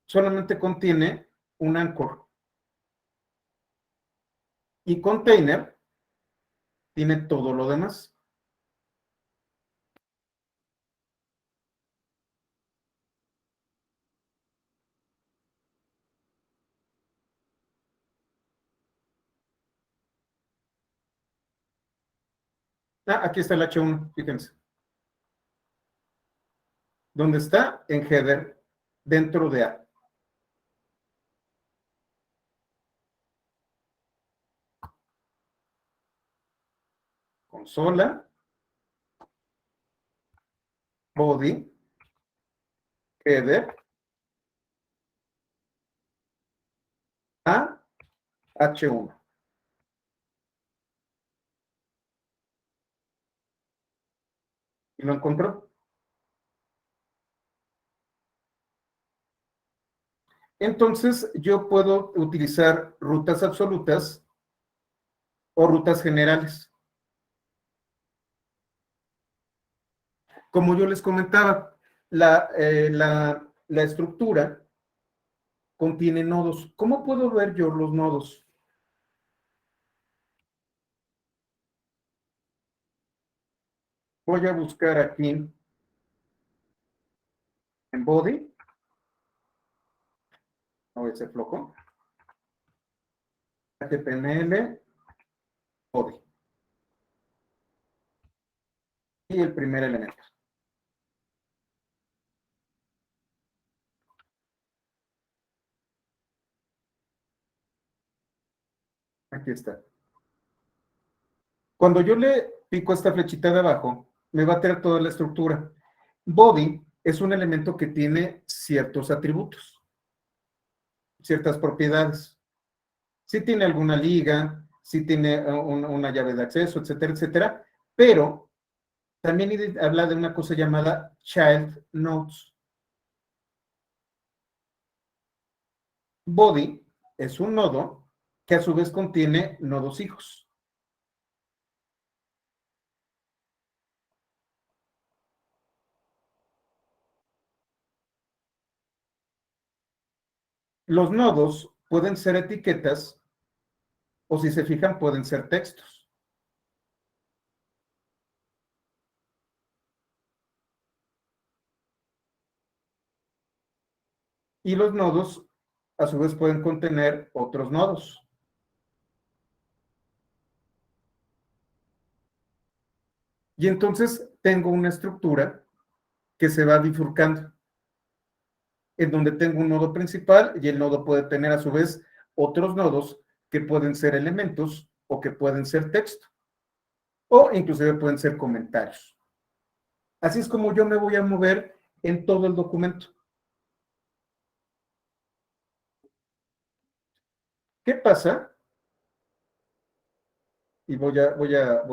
Solamente contiene un anchor. Y container tiene todo lo demás. Ah, aquí está el H1, fíjense. ¿Dónde está? En header, dentro de A. Consola, body, header, A, H1. ¿Y lo encontró? Entonces, yo puedo utilizar rutas absolutas o rutas generales. Como yo les comentaba, la estructura contiene nodos. ¿Cómo puedo ver yo los nodos? Voy a buscar aquí en body, no voy a ser flojo, HTML, body, y el primer elemento. Aquí está. Cuando yo le pico esta flechita de abajo, me va a traer toda la estructura. Body es un elemento que tiene ciertos atributos, ciertas propiedades. Si tiene alguna liga, si tiene una llave de acceso, etcétera, etcétera, pero también habla de una cosa llamada child nodes. Body es un nodo que a su vez contiene nodos hijos. Los nodos pueden ser etiquetas o si se fijan pueden ser textos. Y los nodos a su vez pueden contener otros nodos. Y entonces tengo una estructura que se va bifurcando, en donde tengo un nodo principal y el nodo puede tener a su vez otros nodos que pueden ser elementos o que pueden ser texto o inclusive pueden ser comentarios. Así es como yo me voy a mover en todo el documento. ¿Qué pasa? Y voy a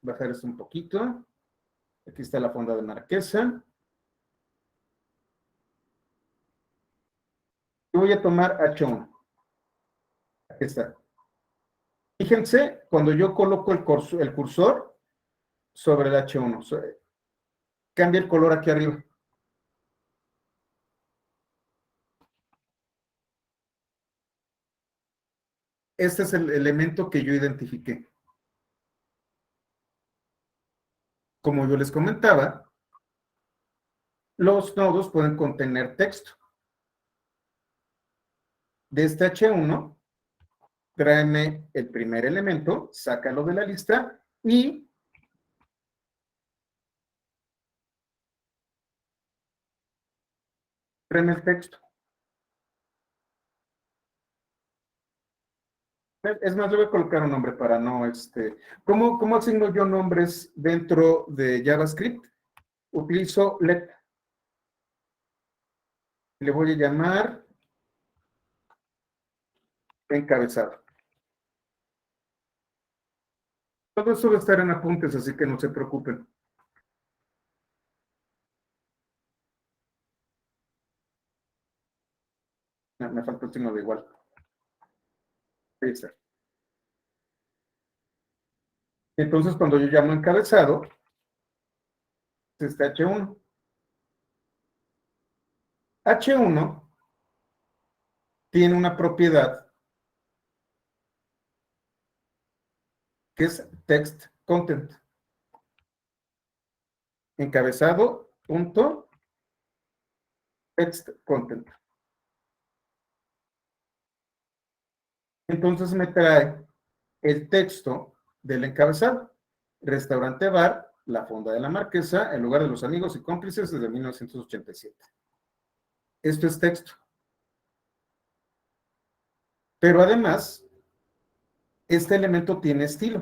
bajar esto un poquito. Aquí está la fonda de Marquesa. Y voy a tomar H1. Aquí está. Fíjense, cuando yo coloco el cursor sobre el H1, cambia el color aquí arriba. Este es el elemento que yo identifiqué. Como yo les comentaba, los nodos pueden contener texto. De este H1, tráeme el primer elemento, sácalo de la lista y tráeme el texto. Es más, le voy a colocar un nombre para no, ¿Cómo asigno yo nombres dentro de JavaScript? Utilizo let. Le voy a llamar encabezado. Todo eso va a estar en apuntes, así que no se preocupen. Me falta el signo de igual. Ahí está. Entonces, cuando yo llamo encabezado, es este H1. H1 tiene una propiedad que es text content. Encabezado, punto, text content. Entonces me trae el texto del encabezado. Restaurante bar, la fonda de la Marquesa, el lugar de los amigos y cómplices desde 1987. Esto es texto. Pero además, este elemento tiene estilo.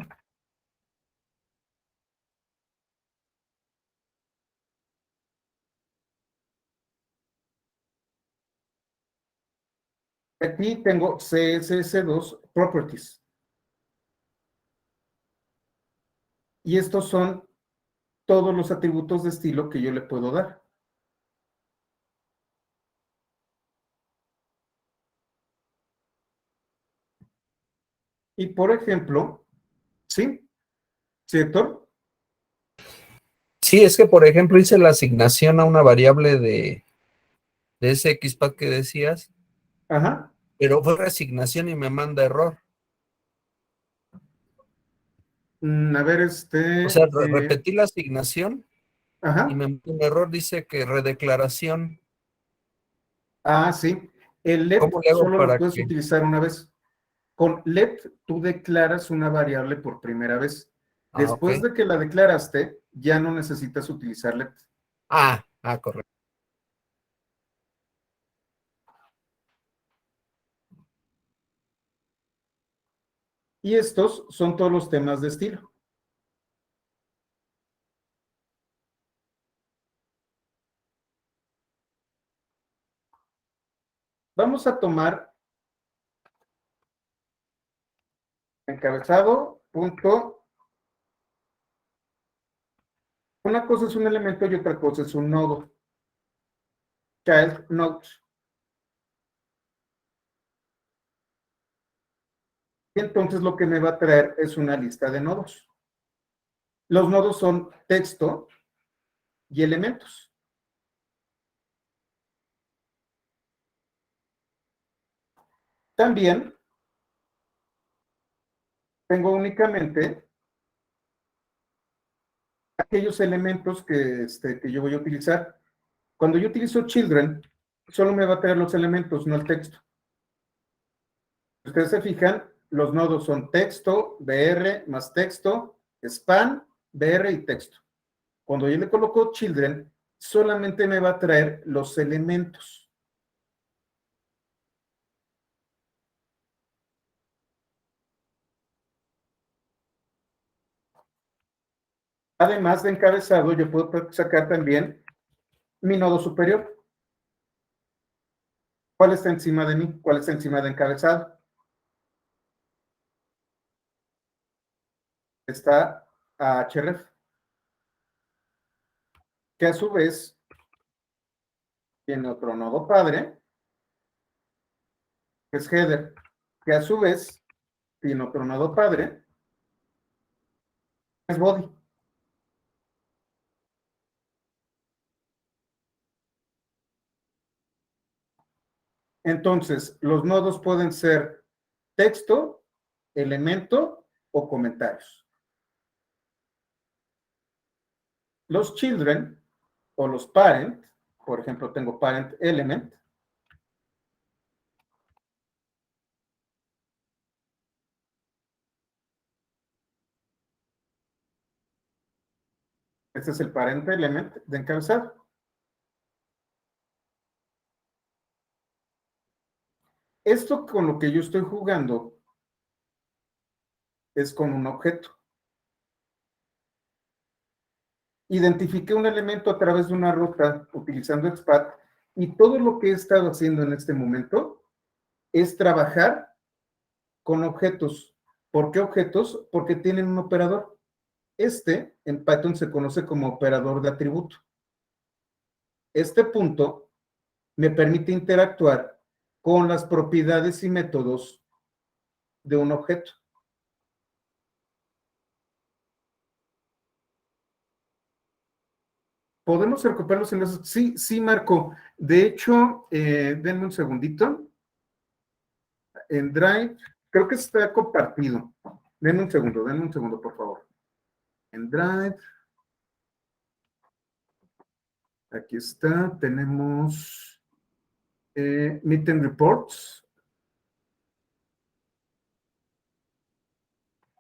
Aquí tengo CSS2 Properties. Y estos son todos los atributos de estilo que yo le puedo dar. Y por ejemplo, ¿sí? ¿Cierto?
Sí, es que, por ejemplo, hice la asignación a una variable de ese XPath que decías,
Ajá.
pero fue reasignación y me manda error.
A ver,
O sea, repetí la asignación y
ajá.
me manda un error, dice que redeclaración.
Ah, sí. El let
¿Cómo le hago
solo lo
para
puedes
que?
utilizar una vez. Con let tú declaras una variable por primera vez.
Ah, ok.
Después de que la declaraste, ya no necesitas utilizar let.
Correcto.
Y estos son todos los temas de estilo. Vamos a tomar encabezado, punto. Una cosa es un elemento y otra cosa es un nodo. Child node. Y entonces lo que me va a traer es una lista de nodos. Los nodos son texto y elementos. También tengo únicamente aquellos elementos que yo voy a utilizar. Cuando yo utilizo children, solo me va a traer los elementos, no el texto. Ustedes se fijan, los nodos son texto, br más texto, span, br y texto. Cuando yo le coloco children, solamente me va a traer los elementos. Además de encabezado, yo puedo sacar también mi nodo superior. ¿Cuál está encima de mí? ¿Cuál está encima de encabezado? Está href. que a su vez tiene otro nodo padre, que es header, que a su vez tiene otro nodo padre, que es body. Entonces, los nodos pueden ser texto, elemento o comentarios. Los children o los parent, por ejemplo, tengo parent element. Este es el parent element de encabezado. Esto con lo que yo estoy jugando es con un objeto. Identifiqué un elemento a través de una ruta utilizando XPath y todo lo que he estado haciendo en este momento es trabajar con objetos. ¿Por qué objetos? Porque tienen un operador. Este en Python se conoce como operador de atributo. Este punto me permite interactuar con las propiedades y métodos de un objeto. ¿Podemos recuperar los enlaces? Sí, sí, Marco. De hecho, denme un segundito. En Drive, creo que está compartido. Denme un segundo, por favor. En Drive, aquí está, tenemos Meeting Reports.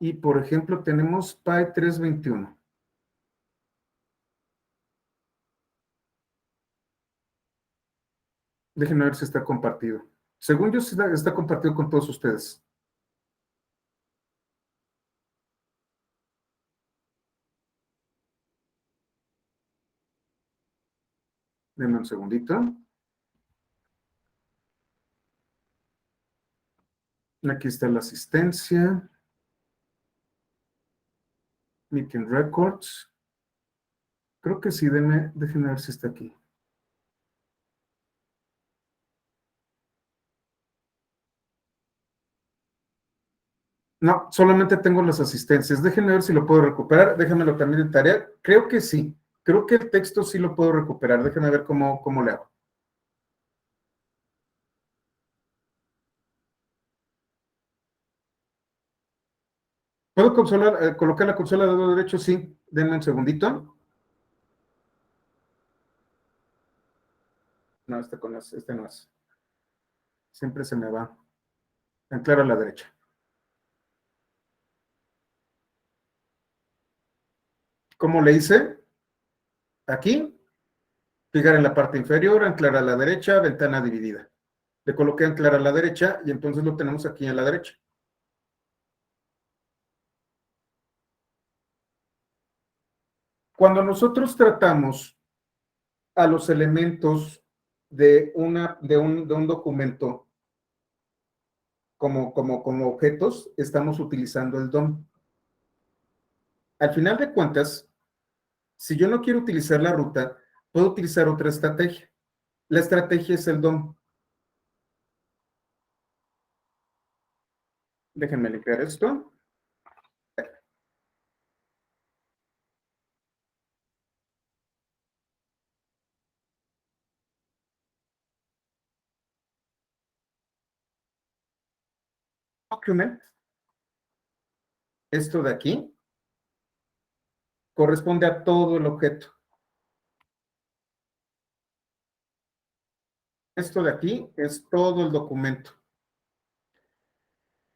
Y, por ejemplo, tenemos Py 321. Déjenme ver si está compartido. Según yo, sí está compartido con todos ustedes. Denme un segundito. Aquí está la asistencia. Meeting Records. Creo que sí, déjenme ver si está aquí. No, solamente tengo las asistencias. Déjenme ver si lo puedo recuperar. Déjenmelo también de tarea. Creo que sí. Creo que el texto sí lo puedo recuperar. Déjenme ver cómo le hago. ¿Puedo colocar la consola de lado derecho? Sí. Denme un segundito. No, este no es. Siempre se me va. Anclar a la derecha. ¿Cómo le hice? Aquí. Fijar en la parte inferior, anclar a la derecha, ventana dividida. Le coloqué anclar a la derecha y entonces lo tenemos aquí a la derecha. Cuando nosotros tratamos a los elementos de un documento como objetos, estamos utilizando el DOM. Al final de cuentas, si yo no quiero utilizar la ruta, puedo utilizar otra estrategia. La estrategia es el DOM. Déjenme limpiar esto. Document, esto de aquí, corresponde a todo el objeto. Esto de aquí es todo el documento.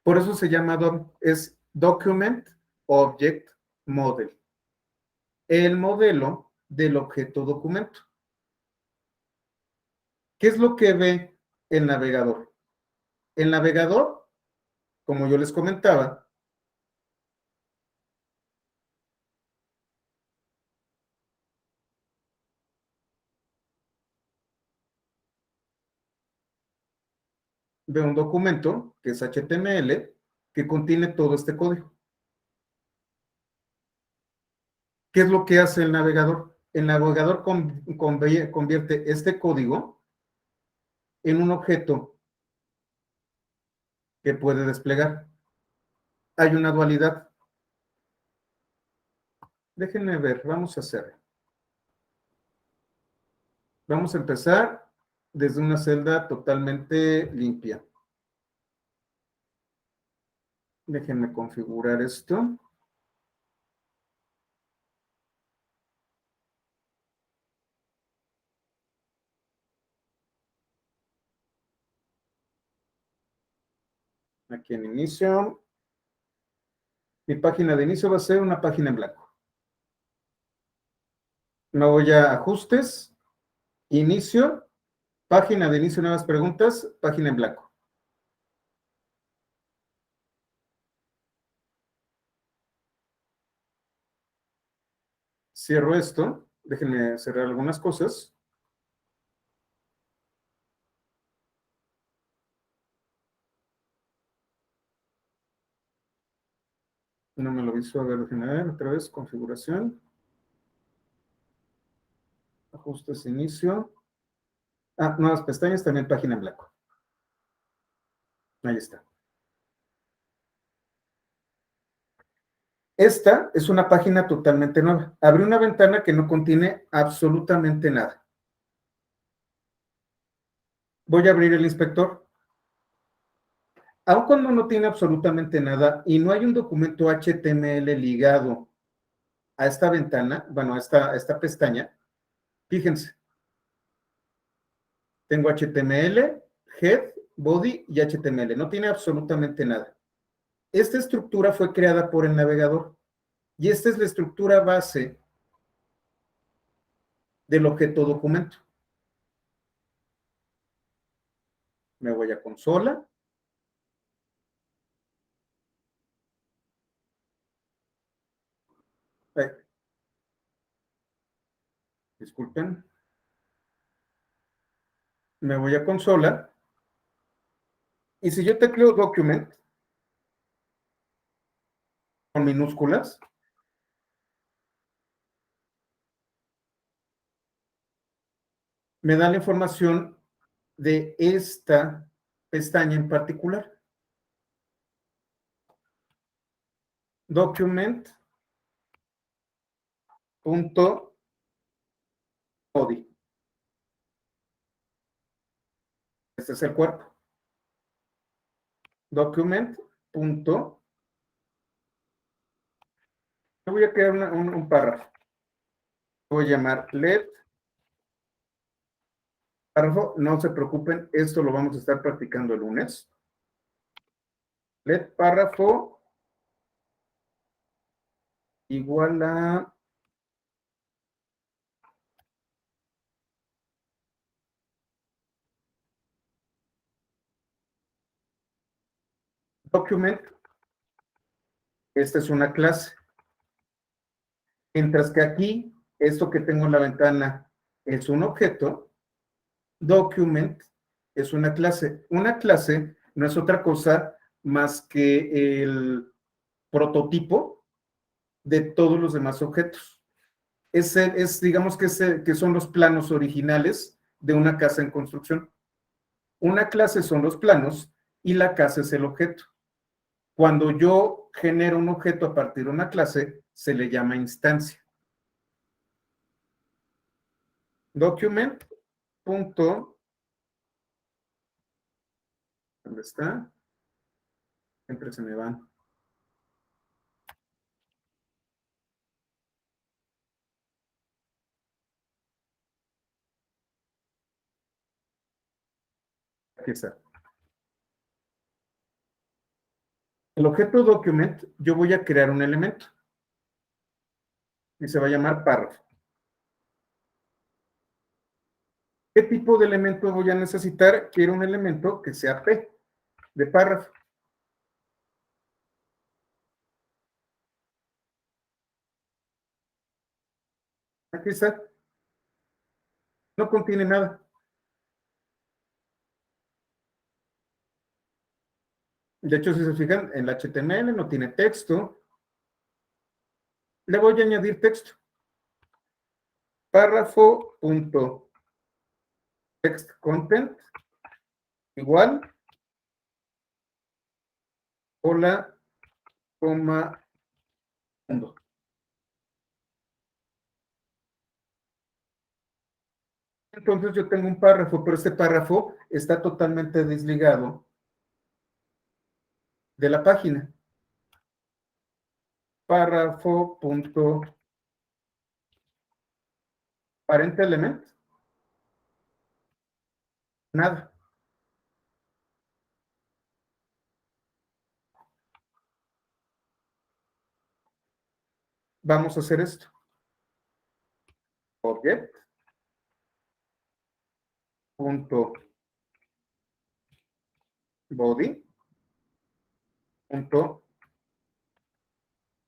Por eso se llama DOM, es Document Object Model. El modelo del objeto documento. ¿Qué es lo que ve el navegador? El navegador, como yo les comentaba, ve un documento que es HTML que contiene todo este código. ¿Qué es lo que hace el navegador? el navegador convierte este código en un objeto que puede desplegar. Hay una dualidad. Déjenme ver, vamos a hacer. Vamos a empezar desde una celda totalmente limpia. Déjenme configurar esto. Aquí en inicio. Mi página de inicio va a ser una página en blanco. Me voy a ajustes, inicio, página de inicio, nuevas preguntas, página en blanco. Cierro esto. Déjenme cerrar algunas cosas. No me lo viso. A ver, déjenme ver otra vez. Configuración. Ajustes, inicio. Ah, nuevas pestañas, también página en blanco. Ahí está. Esta es una página totalmente nueva. Abrí una ventana que no contiene absolutamente nada. Voy a abrir el inspector. Aun cuando no tiene absolutamente nada y no hay un documento HTML ligado a esta ventana, bueno, a esta pestaña, fíjense, tengo HTML, head, body y HTML. No tiene absolutamente nada. Esta estructura fue creada por el navegador y esta es la estructura base del objeto documento. Me voy a consola. Disculpen. Me voy a consola. Y si yo tecleo document con minúsculas, me da la información de esta pestaña en particular. Document.body. Este es el cuerpo. Document. Voy a crear un párrafo. Voy a llamar let párrafo. No se preocupen, esto lo vamos a estar practicando el lunes. Let párrafo igual a document. Esta es una clase. Mientras que aquí, esto que tengo en la ventana es un objeto, document es una clase. Una clase no es otra cosa más que el prototipo de todos los demás objetos. Digamos que son los planos originales de una casa en construcción. Una clase son los planos y la casa es el objeto. Cuando yo genero un objeto a partir de una clase, se le llama instancia. Document. ¿Dónde está? Siempre se me van. Aquí está. El objeto document, yo voy a crear un elemento. Y se va a llamar párrafo. ¿Qué tipo de elemento voy a necesitar? Quiero un elemento que sea P, de párrafo. Aquí está. No contiene nada. De hecho, si se fijan, el HTML no tiene texto. Le voy a añadir texto. Párrafo punto text content igual, hola, coma, mundo. Entonces yo tengo un párrafo, pero este párrafo está totalmente desligado de la página. Párrafo punto parent element, nada. Vamos a hacer esto. Object punto body punto,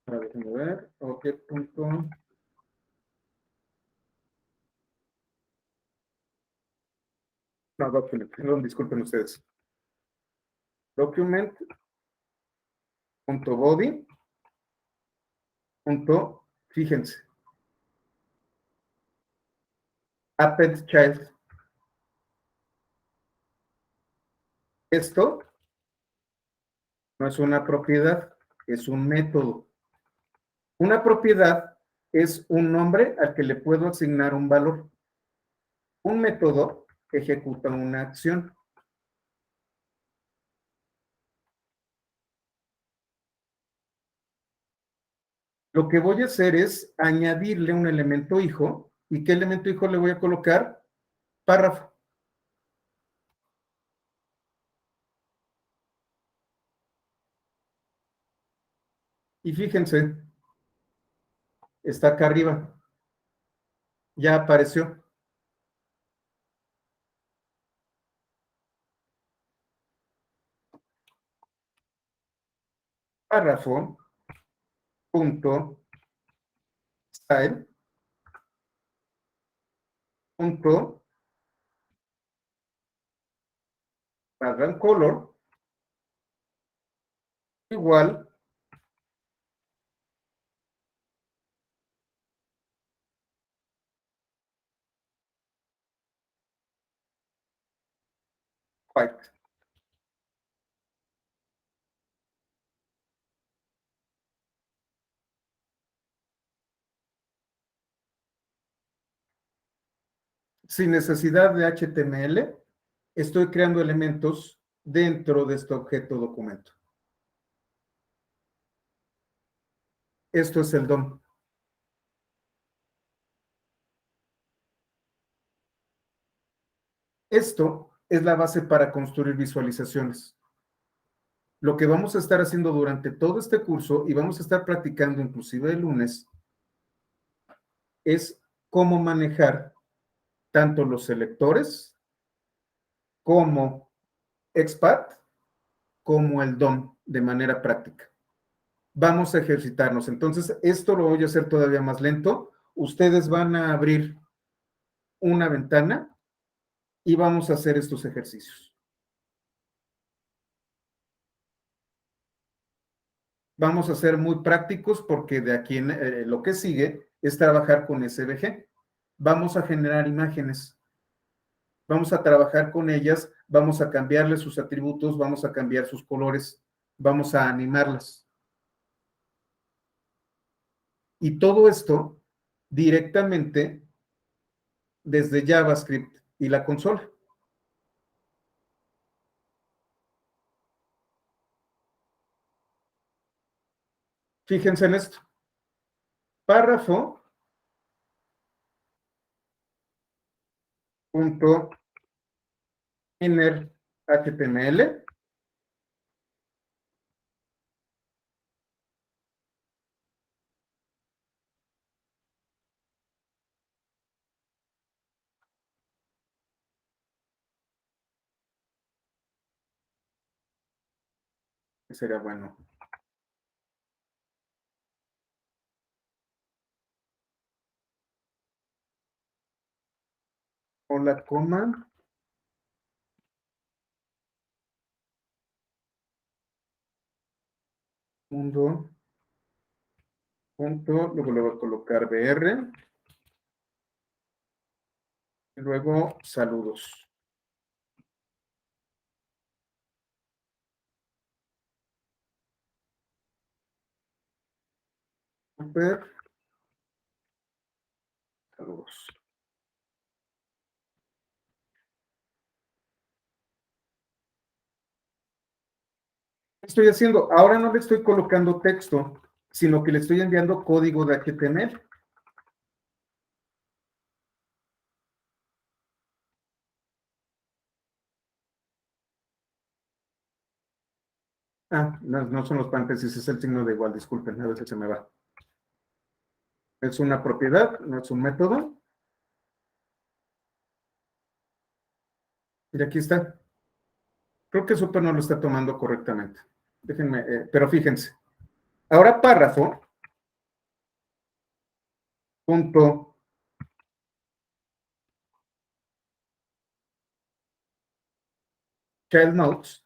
déjenme ver, object punto, no, document, perdón, disculpen ustedes. Document punto body punto, fíjense, append child. Esto no es una propiedad, es un método. Una propiedad es un nombre al que le puedo asignar un valor. Un método ejecuta una acción. Lo que voy a hacer es añadirle un elemento hijo. ¿Y qué elemento hijo le voy a colocar? Párrafo. Y fíjense, está acá arriba. Ya apareció. Párrafo, punto, style, punto, background color, igual, white. Sin necesidad de HTML, estoy creando elementos dentro de este objeto documento. Esto es el DOM. Esto es la base para construir visualizaciones. Lo que vamos a estar haciendo durante todo este curso y vamos a estar practicando inclusive el lunes es cómo manejar tanto los selectores como XPath como el DOM de manera práctica. Vamos a ejercitarnos. Entonces, esto lo voy a hacer todavía más lento. Ustedes van a abrir una ventana y vamos a hacer estos ejercicios. Vamos a ser muy prácticos porque de aquí en lo que sigue es trabajar con SVG. Vamos a generar imágenes. Vamos a trabajar con ellas, vamos a cambiarle sus atributos, vamos a cambiar sus colores, vamos a animarlas. Y todo esto directamente desde JavaScript y la consola. Fíjense en esto. Párrafo, punto, inner HTML, que sería bueno. Hola, coma, mundo, punto, luego le voy a colocar BR, Y luego, saludos. Super, saludos. ¿Qué estoy haciendo? Ahora no le estoy colocando texto, sino que le estoy enviando código de HTML. Ah, no son los paréntesis, es el signo de igual, disculpen, a veces se me va. Es una propiedad, no es un método. Y aquí está. Creo que Super no lo está tomando correctamente. Déjenme, pero fíjense. Ahora párrafo, punto, child notes.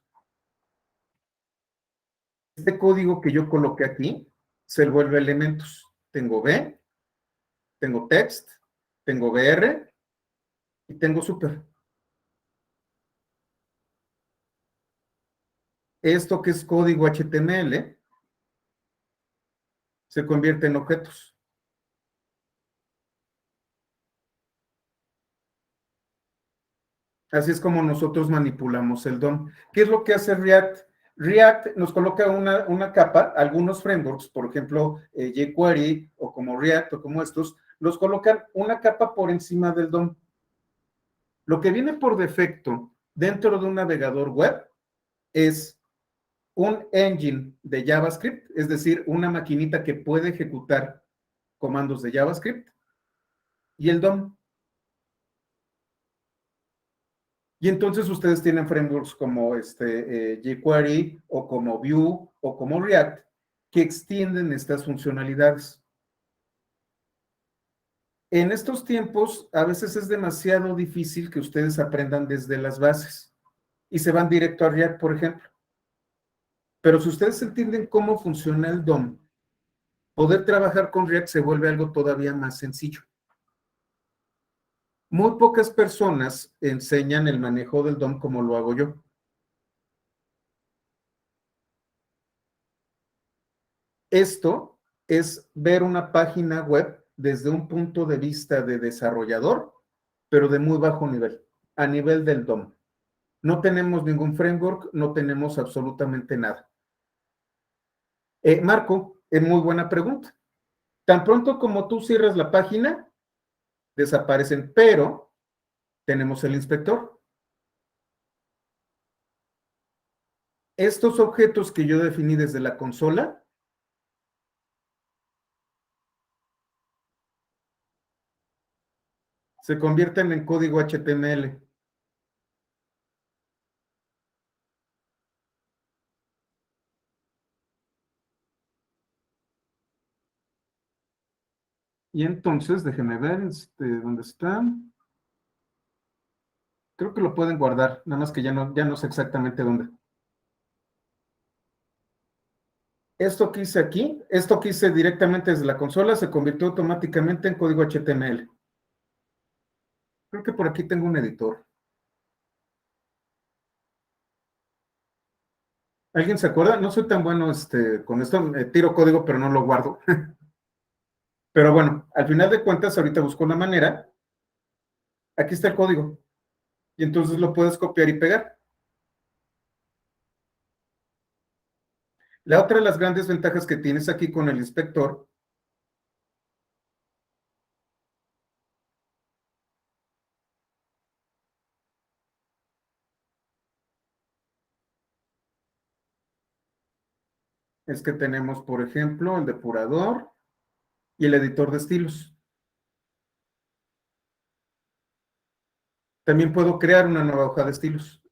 Este código que yo coloqué aquí se vuelve elementos. Tengo B, tengo text, tengo BR y tengo super. Esto que es código HTML se convierte en objetos. Así es como nosotros manipulamos el DOM. ¿Qué es lo que hace React? React nos coloca una capa, algunos frameworks, por ejemplo, jQuery o como React o como estos, los colocan una capa por encima del DOM. Lo que viene por defecto dentro de un navegador web es un engine de JavaScript, es decir, una maquinita que puede ejecutar comandos de JavaScript y el DOM. Y entonces ustedes tienen frameworks como jQuery o como Vue o como React que extienden estas funcionalidades. En estos tiempos, a veces es demasiado difícil que ustedes aprendan desde las bases y se van directo a React, por ejemplo. Pero si ustedes entienden cómo funciona el DOM, poder trabajar con React se vuelve algo todavía más sencillo. Muy pocas personas enseñan el manejo del DOM como lo hago yo. Esto es ver una página web desde un punto de vista de desarrollador, pero de muy bajo nivel, a nivel del DOM. No tenemos ningún framework, no tenemos absolutamente nada. Marco, es muy buena pregunta. Tan pronto como tú cierras la página, desaparecen, pero tenemos el inspector. Estos objetos que yo definí desde la consola se convierten en código HTML. Y entonces, déjenme ver dónde están. Creo que lo pueden guardar, nada más que ya no sé exactamente dónde. Esto que hice aquí, esto que hice directamente desde la consola, se convirtió automáticamente en código HTML. Creo que por aquí tengo un editor. ¿Alguien se acuerda? No soy tan bueno con esto, tiro código, pero no lo guardo. Pero bueno, al final de cuentas, ahorita busco una manera. Aquí está el código. Y entonces lo puedes copiar y pegar. La otra de las grandes ventajas que tienes aquí con el inspector es que tenemos, por ejemplo, el depurador y el editor de estilos. También puedo crear una nueva hoja de estilos.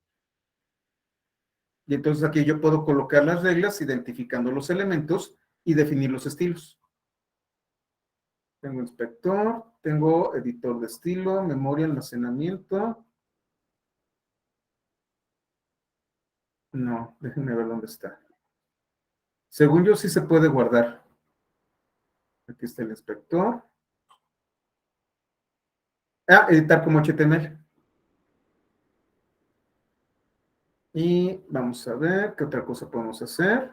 Y entonces aquí yo puedo colocar las reglas identificando los elementos y definir los estilos. Tengo inspector, tengo editor de estilo, memoria, almacenamiento. No, déjenme ver dónde está. Según yo sí se puede guardar. Aquí está el inspector. Editar como HTML. Y vamos a ver qué otra cosa podemos hacer.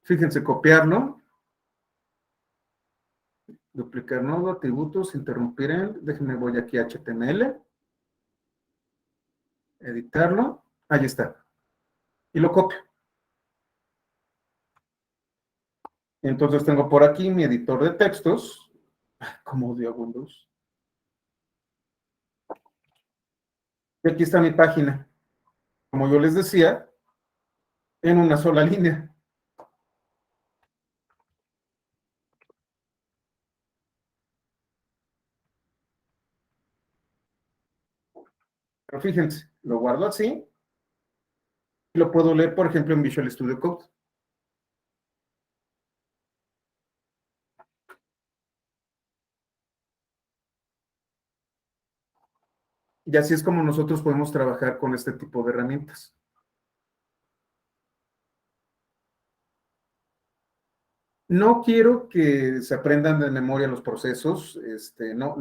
Fíjense, copiarlo. Duplicar nodo, atributos, interrumpir en. Déjenme, voy aquí a HTML. Editarlo. Ahí está. Y lo copio. Entonces tengo por aquí mi editor de textos. Como odio a Windows. Y aquí está mi página. Como yo les decía, en una sola línea. Pero fíjense, lo guardo así y lo puedo leer, por ejemplo, en Visual Studio Code. Y así es como nosotros podemos trabajar con este tipo de herramientas. No quiero que se aprendan de memoria los procesos, ese no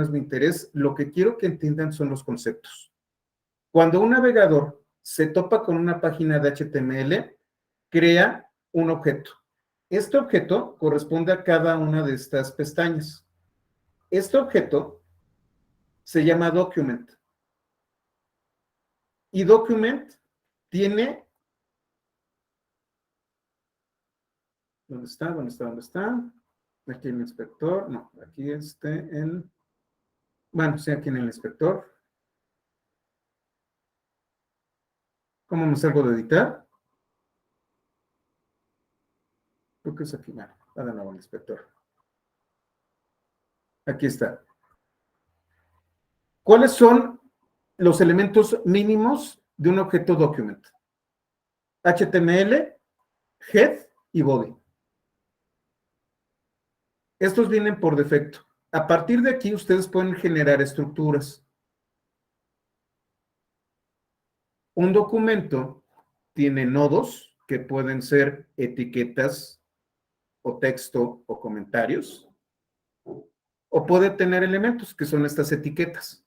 es mi interés. Lo que quiero que entiendan son los conceptos. Cuando un navegador se topa con una página de HTML, crea un objeto. Este objeto corresponde a cada una de estas pestañas. Este objeto se llama document. Y document tiene... ¿Dónde está? ¿Dónde está? ¿Dónde está? Aquí en el inspector. No, aquí en... Bueno, sí, aquí en el inspector. ¿Cómo me salgo de editar? Creo que es aquí. Bueno, va de nuevo el inspector. Aquí está. ¿Cuáles son los elementos mínimos de un objeto document? HTML, head y body. Estos vienen por defecto. A partir de aquí, ustedes pueden generar estructuras. Un documento tiene nodos que pueden ser etiquetas o texto o comentarios, o puede tener elementos que son estas etiquetas.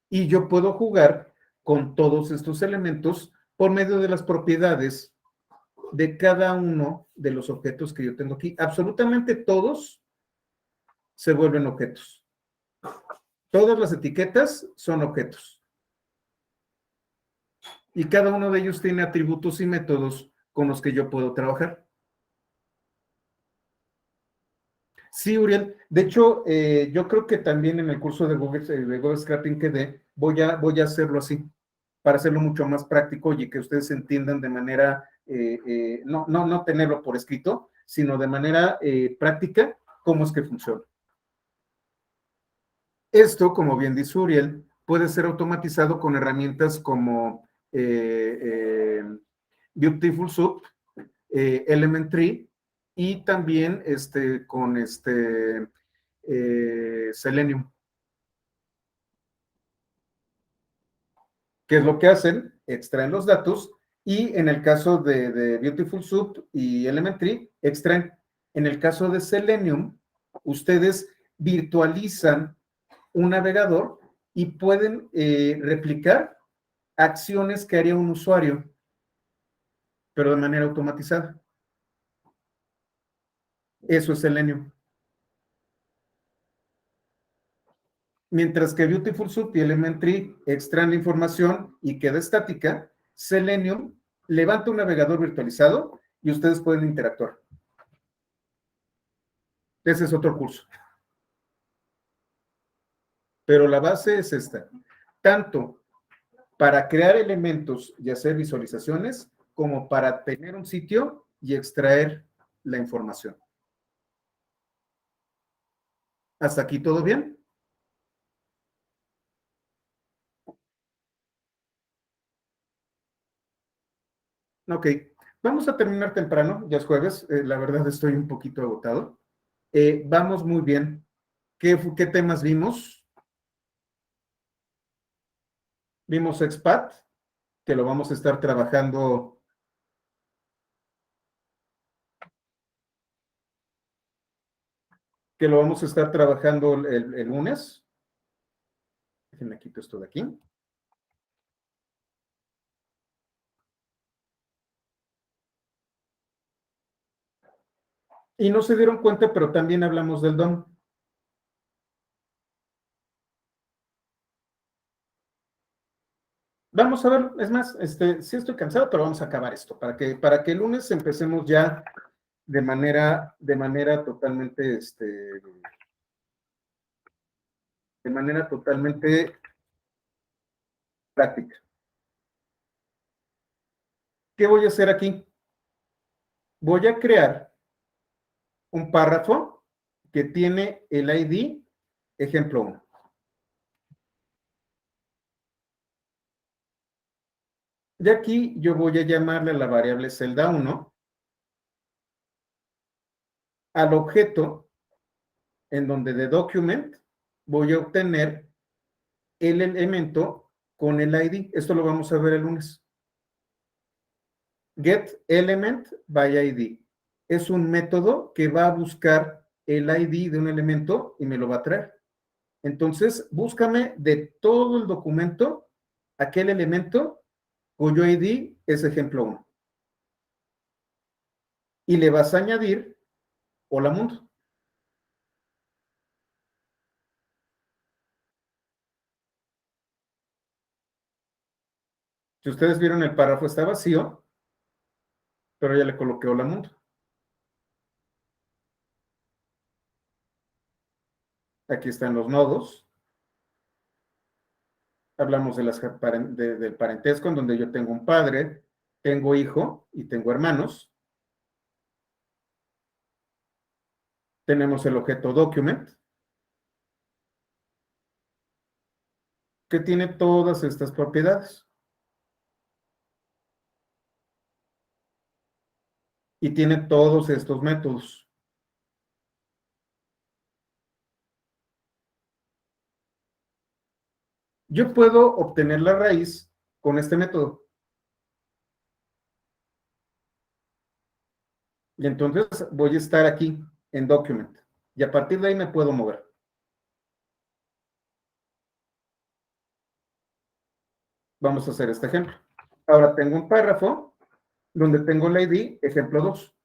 Y yo puedo jugar con todos estos elementos por medio de las propiedades de cada uno de los objetos que yo tengo aquí. Absolutamente todos se vuelven objetos. Todas las etiquetas son objetos. Y cada uno de ellos tiene atributos y métodos con los que yo puedo trabajar. Sí, Uriel. De hecho, yo creo que también en el curso de Google Scraping que dé, voy a hacerlo así, para hacerlo mucho más práctico y que ustedes entiendan de manera, no tenerlo por escrito, sino de manera práctica cómo es que funciona. Esto, como bien dice Uriel, puede ser automatizado con herramientas como Beautiful Soup, Elementary y también con Selenium. ¿Qué es lo que hacen? Extraen los datos y en el caso de Beautiful Soup y Elementary, extraen. En el caso de Selenium, ustedes virtualizan un navegador y pueden replicar acciones que haría un usuario, pero de manera automatizada. Eso es Selenium. Mientras que Beautiful Soup y Elementary extraen la información y queda estática, Selenium levanta un navegador virtualizado y ustedes pueden interactuar. Ese es otro curso. Pero la base es esta. Tanto para crear elementos y hacer visualizaciones, como para tener un sitio y extraer la información. ¿Hasta aquí todo bien? Ok, vamos a terminar temprano, ya es jueves, la verdad estoy un poquito agotado. Vamos muy bien. ¿Qué temas vimos? Vimos Expat, que lo vamos a estar trabajando que lo vamos a estar trabajando el lunes. Déjenme quito esto de aquí. Y no se dieron cuenta, pero también hablamos del DOM. Vamos a ver, es más, sí estoy cansado, pero vamos a acabar esto, para que el lunes empecemos ya de manera totalmente, de manera totalmente práctica. ¿Qué voy a hacer aquí? Voy a crear un párrafo que tiene el ID ejemplo 1. De aquí yo voy a llamarle a la variable celda 1 al objeto en donde de document voy a obtener el elemento con el ID. Esto lo vamos a ver el lunes. Get element by ID. Es un método que va a buscar el ID de un elemento y me lo va a traer. Entonces, búscame de todo el documento aquel elemento cuyo ID es ejemplo 1. Y le vas a añadir hola mundo. Si ustedes vieron, el párrafo está vacío, pero ya le coloqué hola mundo. Aquí están los nodos. Hablamos del parentesco, en donde yo tengo un padre, tengo hijo y tengo hermanos. Tenemos el objeto document, que tiene todas estas propiedades. Y tiene todos estos métodos. Yo puedo obtener la raíz con este método. Y entonces voy a estar aquí en document. Y a partir de ahí me puedo mover. Vamos a hacer este ejemplo. Ahora tengo un párrafo donde tengo la ID ejemplo 2.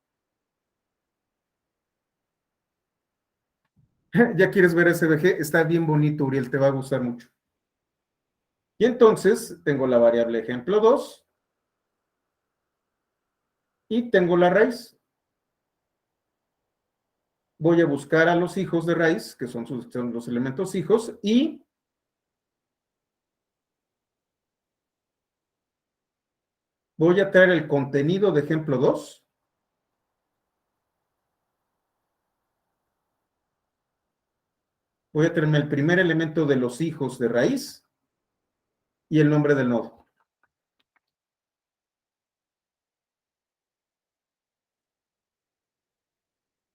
Ya quieres ver SVG, está bien bonito, Uriel, te va a gustar mucho. Y entonces tengo la variable ejemplo 2 y tengo la raíz. Voy a buscar a los hijos de raíz, que son los elementos hijos, y voy a traer el contenido de ejemplo 2. Voy a traerme el primer elemento de los hijos de raíz y el nombre del nodo.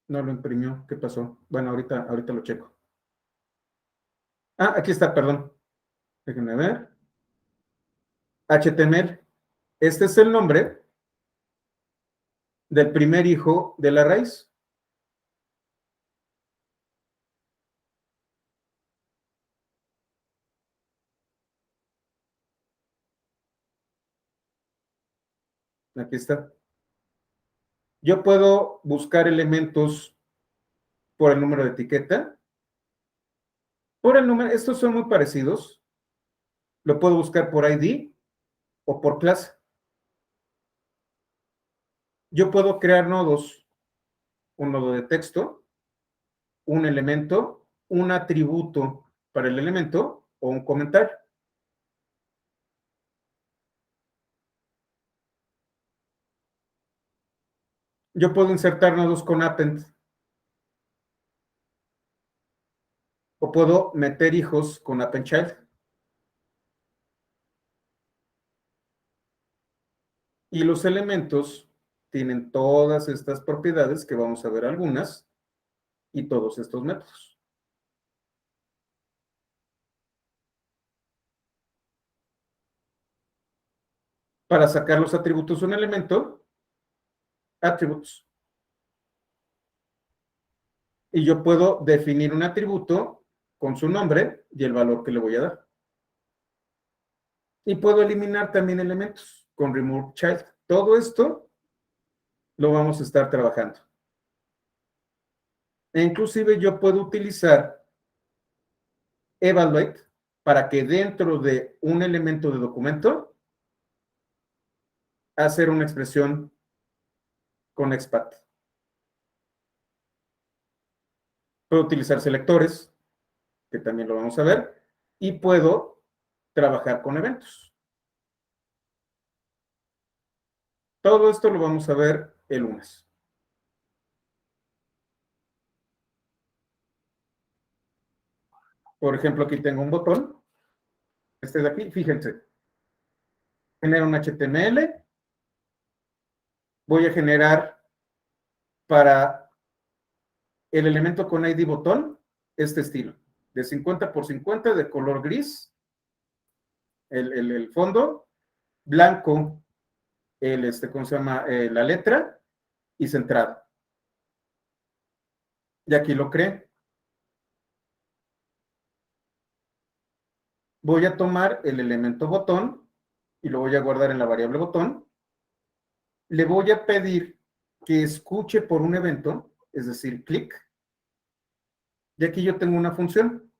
No lo imprimió. ¿Qué pasó? Bueno, ahorita lo checo. Ah, aquí está, perdón. Déjenme ver. HTML. Este es el nombre del primer hijo de la raíz. Aquí está. Yo puedo buscar elementos por el número de etiqueta. Por el número, estos son muy parecidos. Lo puedo buscar por ID o por clase. Yo puedo crear nodos. Un nodo de texto, un elemento, un atributo para el elemento o un comentario. Yo puedo insertar nodos con append o puedo meter hijos con append child. Y los elementos tienen todas estas propiedades, que vamos a ver algunas, y todos estos métodos. Para sacar los atributos de un elemento, atributos. Y yo puedo definir un atributo con su nombre y el valor que le voy a dar. Y puedo eliminar también elementos con remove child. Todo esto lo vamos a estar trabajando. E inclusive yo puedo utilizar evaluate para que dentro de un elemento de documento hacer una expresión con expat. Puedo utilizar selectores, que también lo vamos a ver, y puedo trabajar con eventos. Todo esto lo vamos a ver el lunes. Por ejemplo, aquí tengo un botón, este de aquí, fíjense, genera un HTML, voy a generar para el elemento con ID botón este estilo, de 50 por 50 de color gris, el fondo, blanco, ¿cómo se llama? La letra y centrado. Y aquí lo creé. Voy a tomar el elemento botón y lo voy a guardar en la variable botón. Le voy a pedir que escuche por un evento, es decir, clic. Y aquí yo tengo una función.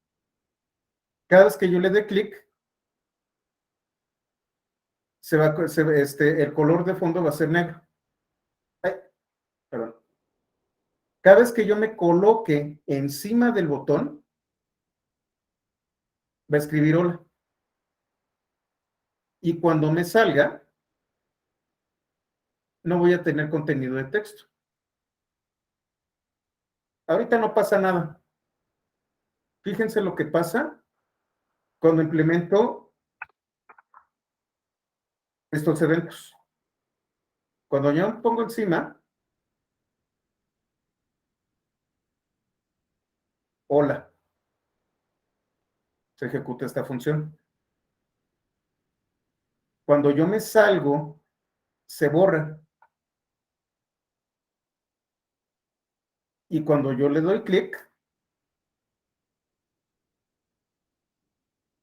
Cada vez que yo le dé clic, el color de fondo va a ser negro. Ay, perdón. Cada vez que yo me coloque encima del botón, va a escribir hola. Y cuando me salga, no voy a tener contenido de texto. Ahorita no pasa nada. Fíjense lo que pasa cuando implemento estos eventos. Cuando yo pongo encima, hola, se ejecuta esta función. Cuando yo me salgo, se borra. Y cuando yo le doy clic,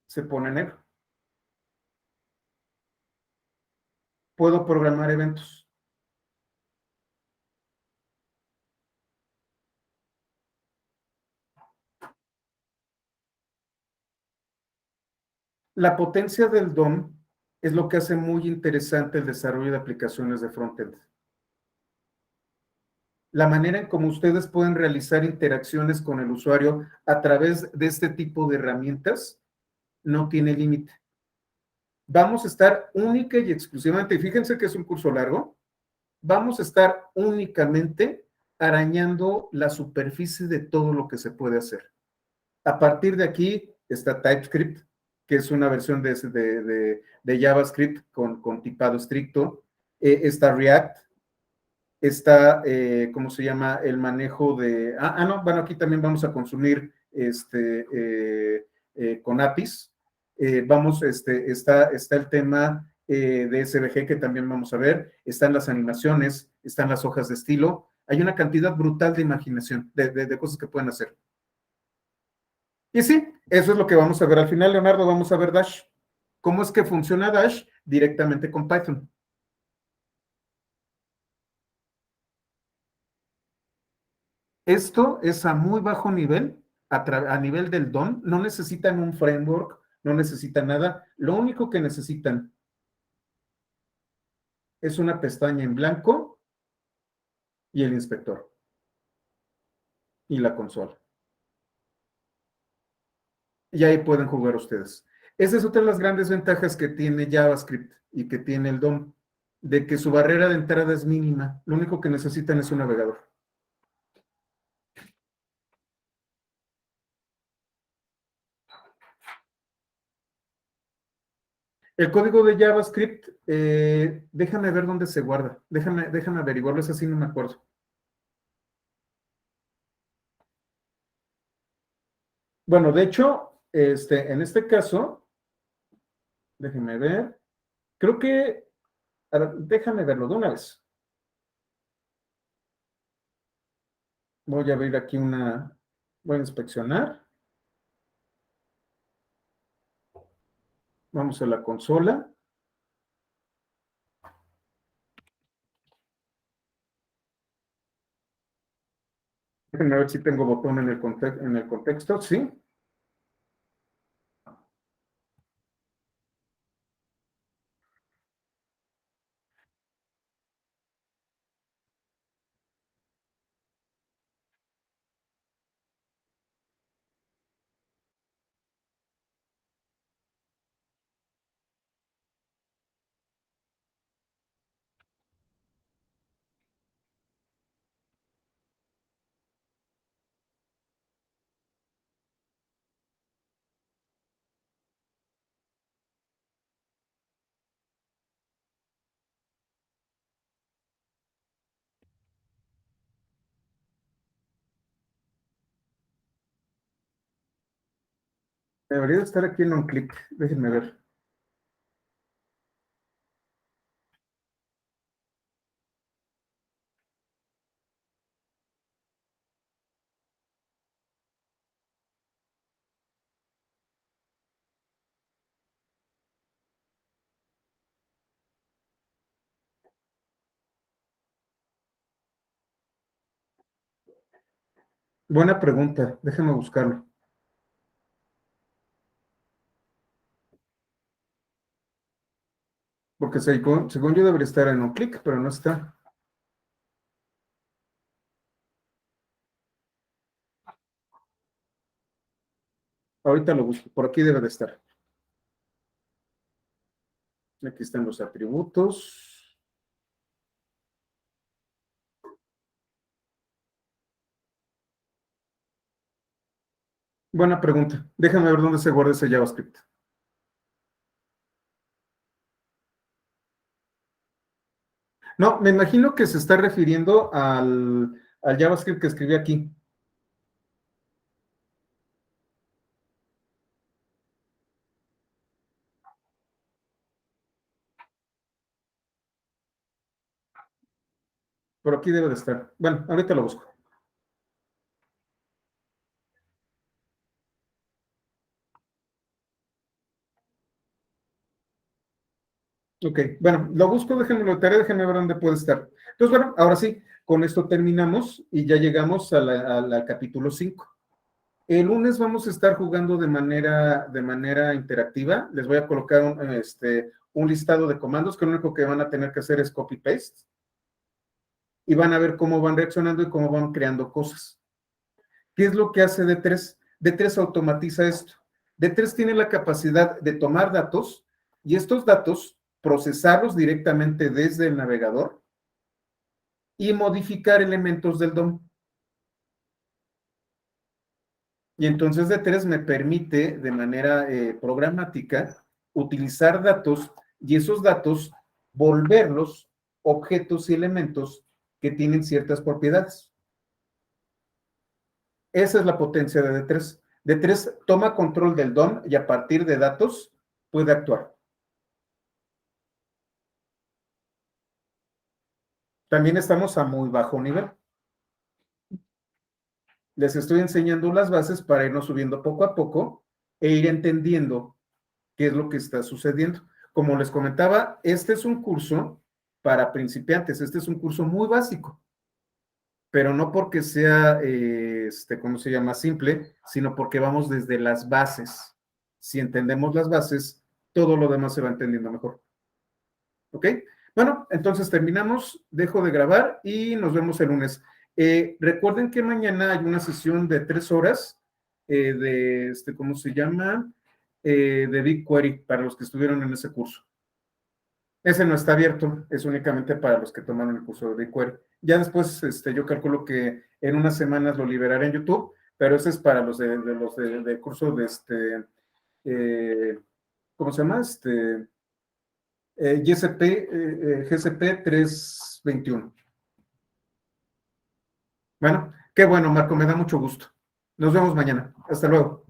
se pone negro. Puedo programar eventos. La potencia del DOM es lo que hace muy interesante el desarrollo de aplicaciones de frontend. La manera en cómo ustedes pueden realizar interacciones con el usuario a través de este tipo de herramientas no tiene límite. Vamos a estar única y exclusivamente, y fíjense que es un curso largo, vamos a estar únicamente arañando la superficie de todo lo que se puede hacer. A partir de aquí está TypeScript, que es una versión de JavaScript con tipado estricto. Está React, está, ¿cómo se llama? El manejo de... no, bueno, aquí también vamos a consumir con APIs. Está el tema de SVG que también vamos a ver. Están las animaciones, están las hojas de estilo. Hay una cantidad brutal de imaginación, de cosas que pueden hacer. Y sí, eso es lo que vamos a ver al final, Leonardo. Vamos a ver Dash. ¿Cómo es que funciona Dash directamente con Python? Esto es a muy bajo nivel, a nivel del DOM. No necesitan un framework, no necesitan nada. Lo único que necesitan es una pestaña en blanco y el inspector y la consola. Y ahí pueden jugar ustedes. Esa es otra de las grandes ventajas que tiene JavaScript y que tiene el DOM, de que su barrera de entrada es mínima. Lo único que necesitan es un navegador. El código de JavaScript, déjame ver dónde se guarda. Déjame averiguarlo, es así, no me acuerdo. Bueno, de hecho, en este caso, déjenme ver. Creo que, a ver, déjame verlo de una vez. Voy a abrir aquí voy a inspeccionar. Vamos a la consola. Déjenme ver si tengo botón en el contexto, sí. Debería de estar aquí en un clic. Déjenme ver. Buena pregunta. Déjenme buscarlo. Porque según yo debería estar en un clic, pero no está. Ahorita lo busco. Por aquí debe de estar. Aquí están los atributos. Buena pregunta. Déjame ver dónde se guarda ese JavaScript. No, me imagino que se está refiriendo al JavaScript que escribí aquí. Por aquí debe de estar. Bueno, ahorita lo busco. Ok, bueno, lo busco, déjenme tarea, déjenme ver dónde puede estar. Entonces, bueno, ahora sí, con esto terminamos y ya llegamos al capítulo 5. El lunes vamos a estar jugando de manera interactiva. Les voy a colocar un listado de comandos que lo único que van a tener que hacer es copy-paste y van a ver cómo van reaccionando y cómo van creando cosas. ¿Qué es lo que hace D3? D3 automatiza esto. D3 tiene la capacidad de tomar datos y estos datos procesarlos directamente desde el navegador y modificar elementos del DOM. Y entonces D3 me permite de manera programática utilizar datos y esos datos volverlos objetos y elementos que tienen ciertas propiedades. Esa es la potencia de D3. D3 toma control del DOM y a partir de datos puede actuar. También estamos a muy bajo nivel. Les estoy enseñando las bases para irnos subiendo poco a poco e ir entendiendo qué es lo que está sucediendo. Como les comentaba, este es un curso para principiantes, este es un curso muy básico, pero no porque sea, ¿cómo se llama? Simple, sino porque vamos desde las bases. Si entendemos las bases, todo lo demás se va entendiendo mejor. ¿Ok? Bueno, entonces terminamos, dejo de grabar y nos vemos el lunes. Recuerden que mañana hay una sesión de 3 horas ¿cómo se llama? De BigQuery para los que estuvieron en ese curso. Ese no está abierto, es únicamente para los que tomaron el curso de BigQuery. Ya después, yo calculo que en unas semanas lo liberaré en YouTube, pero ese es para los del curso de ¿cómo se llama? GCP 321. Bueno, qué bueno, Marco, me da mucho gusto. Nos vemos mañana. Hasta luego.